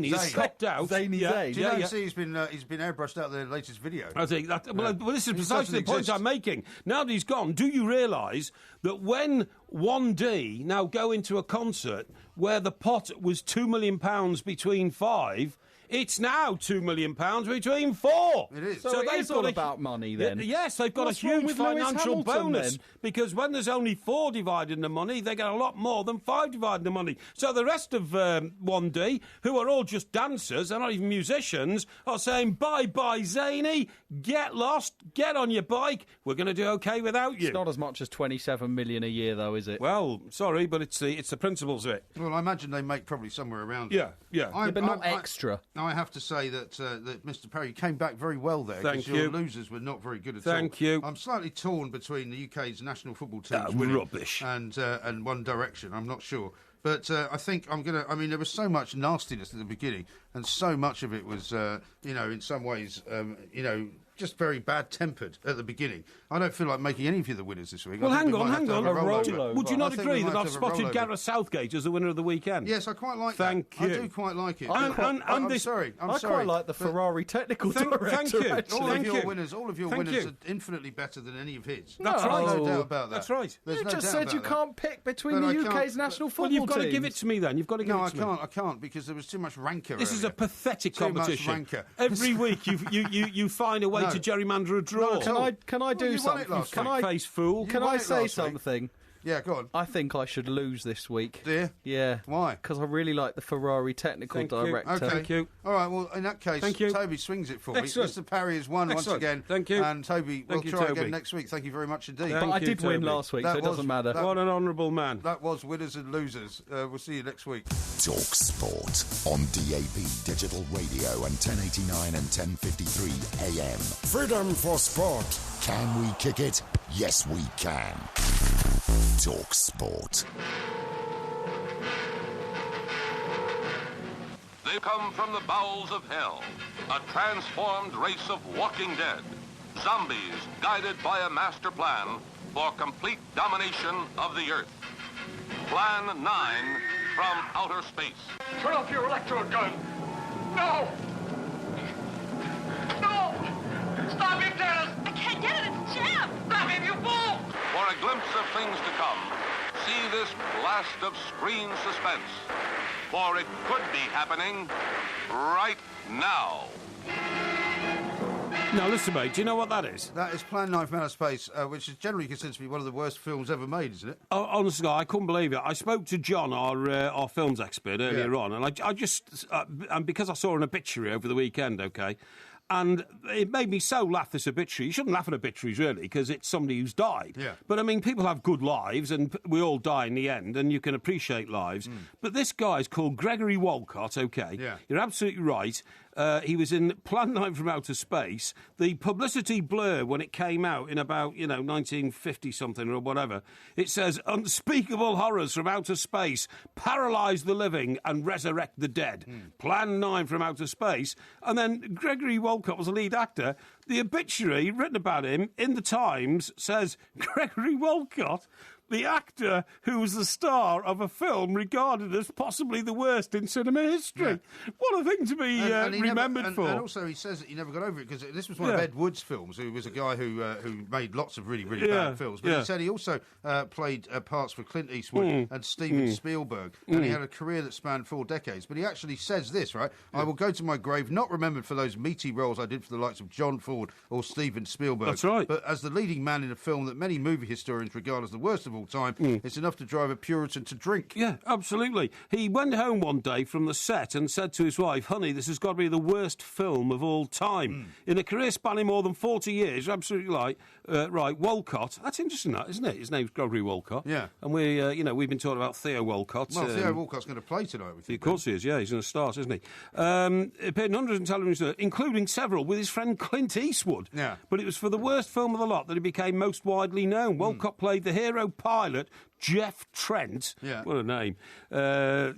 is copped out. Zany Zane. Do you know, see, he's been airbrushed out of the latest video. I think that. Well, this is precisely the point I'm making. Now that he's gone, do you realise that when 1D now go into a concert where the pot was £2 million between 5, it's now £2 million between 4. It is. So it is all about money, then? Yes, they've got What's a wrong huge with Lewis financial Hamilton, bonus then? because when there's only 4 dividing the money, they get a lot more than 5 dividing the money. So the rest of 1D, who are all just dancers, they're not even musicians, are saying, bye-bye, Zany, get lost, get on your bike, we're going to do OK without you. It's not as much as $27 million a year, though, is it? Well, sorry, but it's the principles of it. Well, I imagine they make probably somewhere around it. Yeah. But not extra. I have to say that Mr. Parry came back very well there. Thank you. Your losers were not very good at all. Thank you. I'm slightly torn between the UK's national football teams rubbish and One Direction. I'm not sure. But I think I'm going to... I mean, there was so much nastiness at the beginning, and so much of it was, in some ways, just very bad-tempered at the beginning. I don't feel like making any of you the winners this week. Well, hang on. A Would you not agree that I've spotted Gareth Southgate as the winner of the weekend? Yes, I quite like that. Thank you. I do quite like it. I'm sorry. I quite like the Ferrari technical director. Thank you. All of your winners are infinitely better than any of his. That's right. There's no doubt about that. That's right. You just said you can't pick between the UK's national football teams. Well, you've got to give it to me then. You've got to give it to me. No, I can't because there was too much rancour. This is a pathetic competition. Much rancour. Every week you find a way to gerrymander a draw. Can I do something? Face fool. Can I say something? Yeah, go on. I think I should lose this week. Do you? Yeah. Why? Because I really like the Ferrari technical director. Okay. Thank you. All right, well, in that case, Toby swings it for me. Mr. Parry has won once again. Thank you. And Toby, we'll try again next week. Thank you very much indeed. But I did win last week, so it doesn't matter. What an honourable man. That was winners and losers. We'll see you next week. Talk Sport on DAB Digital Radio and 1089 and 1053 AM. Freedom for sport. Can we kick it? Yes, we can. Talk Sport. They come from the bowels of hell, a transformed race of walking dead, zombies guided by a master plan for complete domination of the Earth. Plan 9 from outer space. Turn off your electrode gun. No! No! Stop it, Dennis! I can't get it, it's jammed! Stop it, you fool! For a glimpse of things to come, see this blast of screen suspense. For it could be happening right now. Now, listen, mate, do you know what that is? That is Plan 9 from Outer Space, which is generally considered to be one of the worst films ever made, isn't it? Oh, honestly, I couldn't believe it. I spoke to John, our films expert, earlier on, and I just... and because I saw an obituary over the weekend, OK, And it made me so laugh, this obituary. You shouldn't laugh at obituaries, really, because it's somebody who's died. Yeah. But, I mean, people have good lives, and we all die in the end, and you can appreciate lives. But this guy's called Gregory Walcott, OK? Yeah. You're absolutely right. He was in Plan 9 from Outer Space. The publicity blur when it came out in about, 1950-something or whatever, it says, unspeakable horrors from outer space, paralyse the living and resurrect the dead. Plan 9 from Outer Space. And then Gregory Walcott was the lead actor. The obituary written about him in the Times says, Gregory Walcott, the actor who was the star of a film regarded as possibly the worst in cinema history. Yeah. What a thing to be remembered for. And also he says that he never got over it, because this was one of Ed Wood's films, who was a guy who made lots of really, really bad films. But he said he also played parts for Clint Eastwood and Steven Spielberg, and he had a career that spanned 4 decades. But he actually says this, right? I will go to my grave not remembered for those meaty roles I did for the likes of John Ford or Steven Spielberg. That's right. But as the leading man in a film that many movie historians regard as the worst of all time, it's enough to drive a Puritan to drink. Yeah, absolutely. He went home one day from the set and said to his wife, honey, this has got to be the worst film of all time. In a career spanning more than 40 years, you're absolutely right, Walcott. That's interesting, that, isn't it? His name's Gregory Walcott. Yeah. And we've been talking about Theo Walcott. Well, Theo Walcott's going to play tonight with you. Of course he is, yeah. He's going to start, isn't he? Appeared in hundreds of television, including several with his friend Clint Eastwood. Yeah. But it was for the worst film of the lot that he became most widely known. Walcott played the hero pilot, Jeff Trent. Yeah. What a name.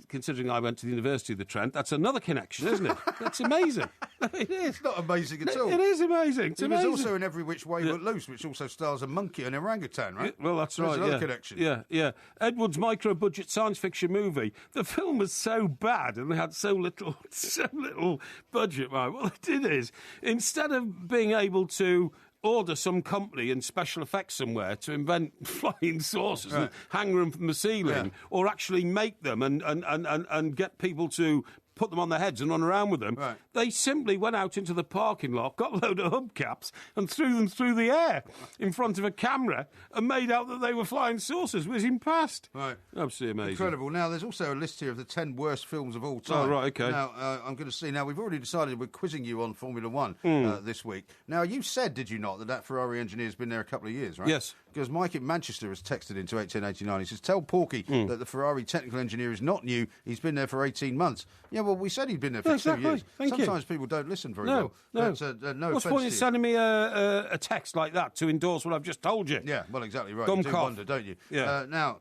Considering I went to the University of the Trent, that's another connection, isn't it? That's amazing. It is. It's not amazing at all. It is amazing. It's amazing. was also in Every Which Way But Loose, which also stars a monkey and an orangutan, right? Well, that's There's right. another connection. Yeah. Ed Wood's micro-budget science fiction movie. The film was so bad and they had so little budget, right? What they did is, instead of being able to order some company in special effects somewhere to invent flying saucers and hang them from the ceiling, or actually make them and get people to put them on their heads and run around with them. Right. They simply went out into the parking lot, got a load of hubcaps and threw them through the air in front of a camera and made out that they were flying saucers whizzing past. Right. Absolutely amazing. Incredible. Now, there's also a list here of the 10 worst films of all time. Oh, right, OK. Now, I'm going to see. Now, we've already decided we're quizzing you on Formula One this week. Now, you said, did you not, that Ferrari engineer's been there a couple of years, right? Yes. Because Mike in Manchester has texted into 1889. He says, tell Porky that the Ferrari technical engineer is not new. He's been there for 18 months. Yeah, well, we said he'd been there for 2 years. Sometimes people don't listen very well. No. But, no What's the point in sending me a text like that to endorse what I've just told you? Yeah, well, exactly right. Gum You do cough. wonder, don't you? Yeah. Now,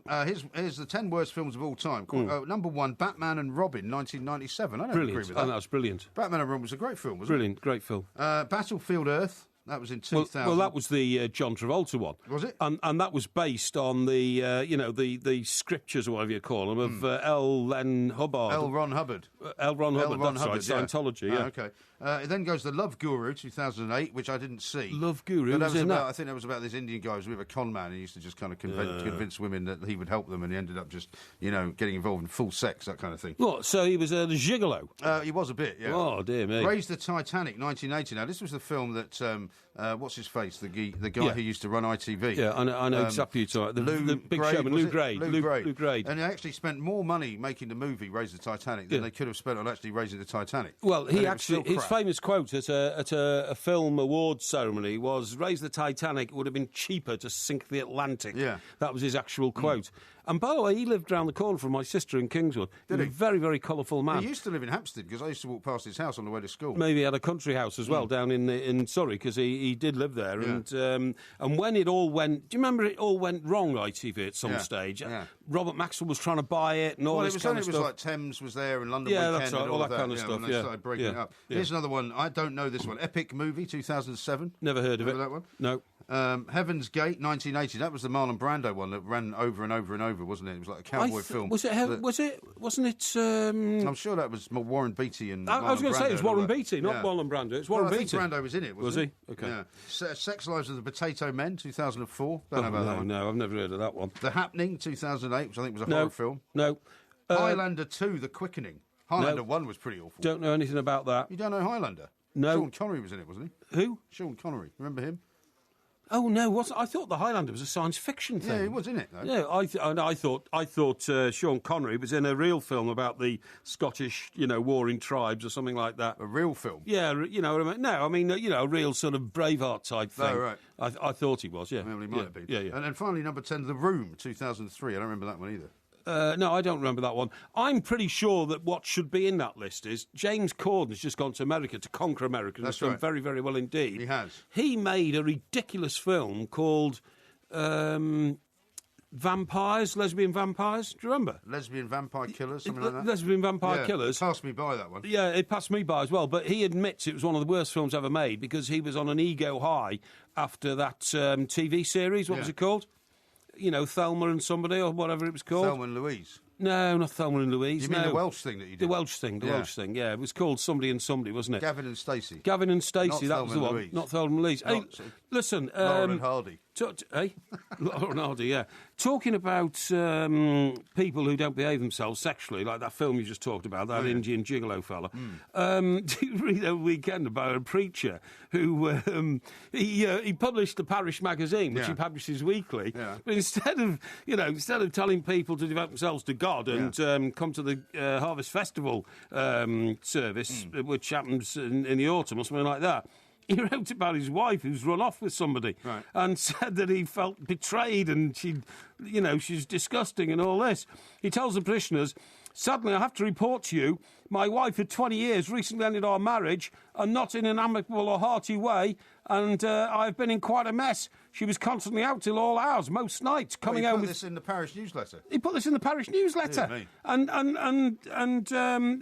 here's the 10 worst films of all time. Number 1, Batman and Robin, 1997. I don't agree with that. Oh, that was brilliant. Batman and Robin was a great film, wasn't Brilliant, great film. it? Battlefield Earth. That was in 2000. Well, that was the John Travolta one. Was it? And that was based on the the scriptures or whatever you call them of L. Ron Hubbard. L. Ron Hubbard. That's right. Scientology. Yeah. Okay. Then goes The Love Guru, 2008, which I didn't see. Love Guru. But I think that was about this Indian guy who was with a con man. He used to just kind of convince women that he would help them, and he ended up just getting involved in full sex, that kind of thing. What? So he was the gigolo. He was a bit. Yeah. Oh dear me. Raise the Titanic, 1980. Now this was the film that what's his face, the guy who used to run ITV. Yeah, I know exactly. The big showman, Lou Grade. Lou Grade. And they actually spent more money making the movie Raise the Titanic than they could have spent on actually raising the Titanic. Well, his famous quote at a film awards ceremony was, "Raise the Titanic, it would have been cheaper to sink the Atlantic." Yeah. That was his actual quote. And by the way, he lived round the corner from my sister in Kingswood. He was a very, very colourful man. He used to live in Hampstead because I used to walk past his house on the way to school. Maybe he had a country house as well down in Surrey, because he did live there. Yeah. And when it all went... Do you remember it all went wrong, ITV, at some stage? Yeah. Robert Maxwell was trying to buy it and all this kind of stuff. It was like Thames was there and London Weekend that's right, and all that kind of stuff. When they started breaking it up. Yeah. Here's another one. I don't know this one. Epic Movie, 2007. Never heard of it. That one? No. Heaven's Gate, 1980. That was the Marlon Brando one that ran over and over and over, wasn't it? It was like a cowboy film. Wasn't it? I'm sure that was Warren Beatty and I was going to say it was Warren Beatty, not Marlon Brando. It's Warren Beatty. I think Brando was in it, wasn't he? Okay. Yeah. Sex Lives of the Potato Men, 2004. Don't know about that one. No, I've never heard of that one. The Happening, 2008, which I think was a horror film. No. Highlander 2, The Quickening. Highlander 1 was pretty awful. Don't know anything about that. You don't know Highlander? No. Sean Connery was in it, wasn't he? Who? Sean Connery. Remember him? Oh no! I thought the Highlander was a science fiction thing. Yeah, it was, isn't it? Though? Yeah, I thought Sean Connery was in a real film about the Scottish, warring tribes or something like that. A real film? Yeah, you know what I mean. No, I mean a real sort of Braveheart type thing. Oh, right. I thought he was. Yeah, well, he might have been. Yeah. And then finally, number 10, The Room, 2003. I don't remember that one either. No, I don't remember that one. I'm pretty sure that what should be in that list is James Corden's just gone to America to conquer America. That's done right. very, very well indeed. He has. He made a ridiculous film called Vampires, Lesbian Vampires. Do you remember? Lesbian Vampire Killers, something like that? Lesbian Vampire Killers. It passed me by, that one. Yeah, it passed me by as well. But he admits it was one of the worst films ever made because he was on an ego high after that TV series. What was it called? Thelma and somebody or whatever it was called. Thelma and Louise. No, not Thelma and Louise. You mean the Welsh thing that you did? The Welsh thing, Welsh thing, yeah. It was called Somebody and Somebody, wasn't it? Gavin and Stacey. Gavin and Stacey, that Thelma was the one. Louise. Not Thelma and Louise. Hey, listen. Laura and Hardy. Hey? Laura and Hardy, yeah. Talking about people who don't behave themselves sexually, like that film you just talked about, that Indian gigolo fella. Did you read over the weekend about a preacher who he published the parish magazine, which he publishes weekly, but instead of telling people to devote themselves to God and come to the Harvest Festival service, which happens in the autumn or something like that, he wrote about his wife who's run off with somebody and said that he felt betrayed and she's disgusting and all this. He tells the parishioners, "Sadly, I have to report to you, my wife of 20 years recently ended our marriage and not in an amicable or hearty way, and I've been in quite a mess. She was constantly out till all hours, most nights, coming home with..." He put this in the parish newsletter? He put this in the parish newsletter. And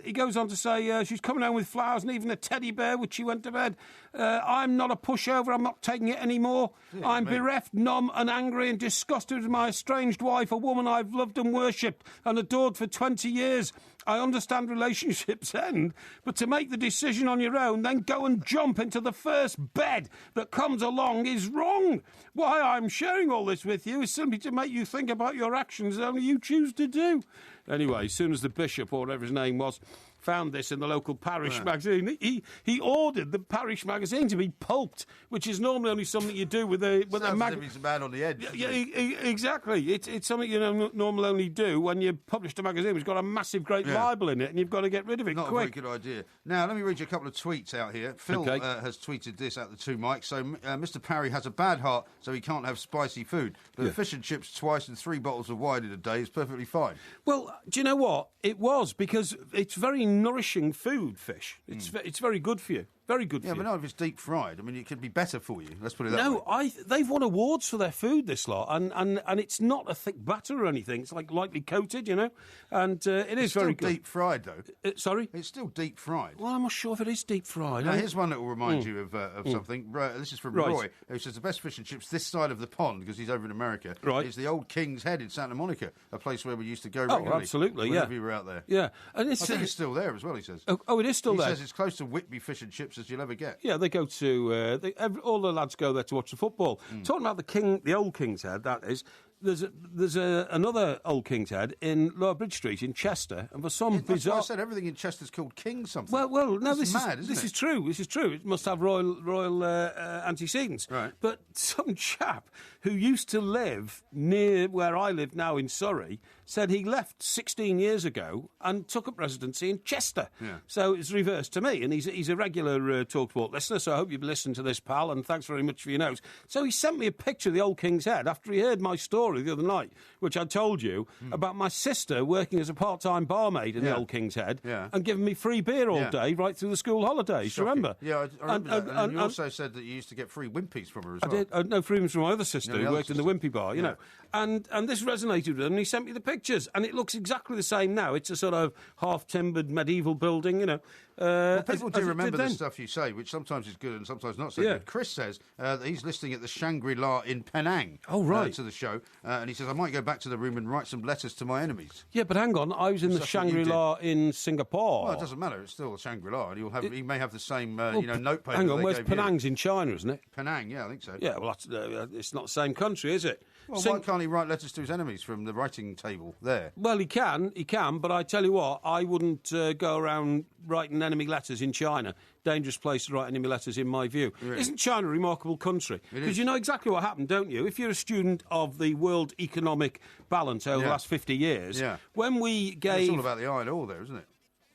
he goes on to say, she's coming home with flowers and even a teddy bear, which she went to bed. I'm not a pushover, I'm not taking it anymore. I'm bereft, numb and angry and disgusted with my estranged wife, a woman I've loved and worshipped and adored for 20 years. I understand relationships end, but to make the decision on your own, then go and jump into the first bed that comes along is wrong. Why I'm sharing all this with you is simply to make you think about your actions that only you choose to do. Anyway, as soon as the bishop, or whatever his name was, found this in the local parish magazine, he ordered the parish magazine to be pulped, which is normally only something you do with a magazine. He's a man on the edge. Yeah, exactly. It's something you normally only do when you publish a magazine which has got a massive, great libel in it, and you've got to get rid of it Not quick. a very good idea. Now, let me read you a couple of tweets out here. Phil has tweeted this at the two mics. So, Mr. Parry has a bad heart, so he can't have spicy food. But fish and chips twice and 3 bottles of wine in a day is perfectly fine. Well, do you know what? It was, because it's very nourishing food, fish. It's very good for you. Very good for you. Yeah, but not if it's deep fried. I mean, it could be better for you. Let's put it that way. No, they've won awards for their food, this lot, and it's not a thick batter or anything. It's like lightly coated, and it is very good. It's still deep fried, though. Sorry? It's still deep fried. Well, I'm not sure if it is deep fried. Now, here's one that will remind you of something. This is from Roy, who says the best fish and chips this side of the pond, because he's over in America, is the old King's Head in Santa Monica, a place where we used to go regularly. Oh, absolutely, whenever we were out there. Yeah. And I think it's still there as well, he says. Oh, it is still there? He says it's close to Whitby fish and chips as you'll ever get. Yeah, they go to... all the lads go there to watch the football. Talking about the old King's Head, that is... There's another old King's Head in Lower Bridge Street in Chester, and for some bizarre... That's why I said everything in Chester's called King something. Well, no, this is mad, isn't it? This is true. This is true. It must have royal antecedents. Right. But some chap who used to live near where I live now in Surrey said he left 16 years ago and took up residency in Chester. Yeah. So it's reversed to me, and he's a regular TalkSport listener, so I hope you've listened to this, pal, and thanks very much for your notes. So he sent me a picture of the old King's Head after he heard my story the other night, which I told you, about my sister working as a part-time barmaid in the old King's Head and giving me free beer all day right through the school holidays. Shocking. Remember? Yeah, I remember that. And you also said that you used to get free Wimpies from her as well. I did. No, free ones from my other sister who worked in the Wimpy bar, you know. And this resonated with him, and he sent me the pictures, and it looks exactly the same now. It's a sort of half-timbered medieval building, you know. Well, people do remember the stuff you say, which sometimes is good and sometimes not so good. Chris says that he's listening at the Shangri-La in Penang to the show, and he says, I might go back to the room and write some letters to my enemies. Yeah, but hang on, I was in the Shangri-La in Singapore. Well, it doesn't matter, it's still a Shangri-La, and he may have the same notepaper. Hang on, where's Penang's in China, isn't it? Penang, yeah, I think so. Yeah, well, it's not the same country, is it? Well, why can't he write letters to his enemies from the writing table there? Well, he can, but I tell you what, I wouldn't go around writing enemy letters in China. Dangerous place to write enemy letters, in my view. Really? Isn't China a remarkable country? Because you know exactly what happened, don't you? If you're a student of the world economic balance over the last 50 years, when we gave... It's all about the iron ore there, isn't it?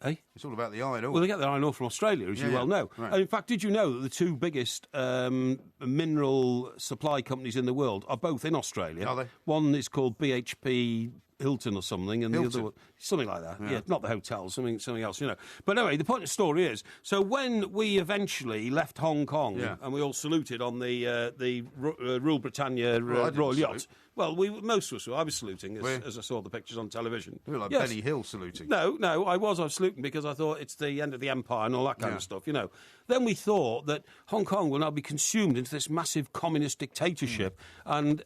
Eh? It's all about the iron ore. Well, they get their iron ore from Australia, as you well know. Right. And in fact, did you know that the two biggest mineral supply companies in the world are both in Australia? Are they? One is called BHP Hilton or something, and the other one, something like that. Yeah, not the hotel, something else, you know. But anyway, the point of the story is, so when we eventually left Hong Kong and we all saluted on the Royal Britannia Royal Yacht. Well, most of us were. I was saluting as I saw the pictures on television. You were like Benny Hill saluting. No, I was saluting because I thought it's the end of the empire and all that kind of stuff, you know. Then we thought that Hong Kong will now be consumed into this massive communist dictatorship and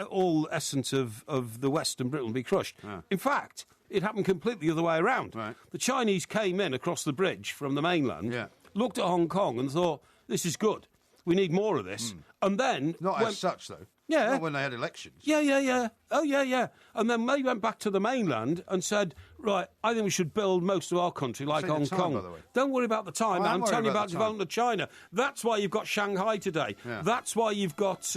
all essence of the West and Britain will be crushed. Yeah. In fact, it happened completely the other way around. Right. The Chinese came in across the bridge from the mainland, looked at Hong Kong and thought, this is good. We need more of this. And then... Not as such, though. Yeah. Not when they had elections. Yeah. Oh, yeah. And then they went back to the mainland and said, right, I think we should build most of our country like Hong Kong. By the way. Don't worry about the time. I'm telling you about the development of China. That's why you've got Shanghai today. Yeah. That's why you've got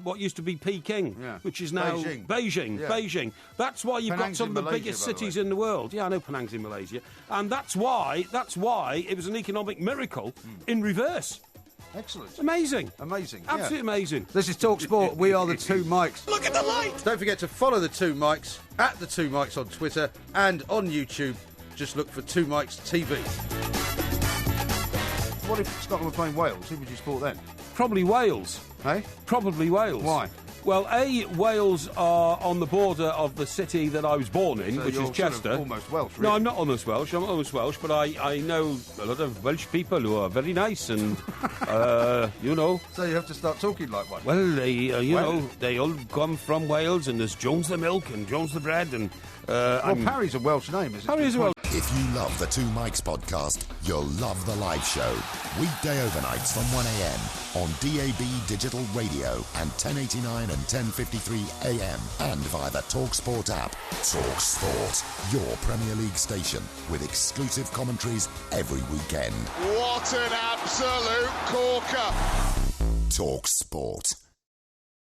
what used to be Peking, which is now Beijing. That's why you've got some of the biggest cities in the world. Yeah, I know Penang's in Malaysia. And that's why it was an economic miracle in reverse. Excellent. Amazing. Absolutely amazing. This is Talk Sport. We are the Two Mikes. Look at the light! Don't forget to follow the Two Mikes at the Two Mikes on Twitter and on YouTube. Just look for Two Mikes TV. What if Scotland were playing Wales? Who would you support then? Probably Wales. Hey? Probably Wales. Why? Well, Wales are on the border of the city that I was born in, which is Chester. Sort of almost Welsh, really. No, I'm not almost Welsh. I'm almost Welsh, but I know a lot of Welsh people who are very nice and, you know. So you have to start talking like one. Well, they all come from Wales, and there's Jones the milk and Jones the bread, and... Parry's a Welsh name, isn't it? Parry is a Welsh. If you love the Two Mikes podcast, you'll love the live show. Weekday overnights from 1am on DAB Digital Radio and 1089 and 1053 AM and via the TalkSport app. TalkSport, your Premier League station with exclusive commentaries every weekend. What an absolute corker! TalkSport.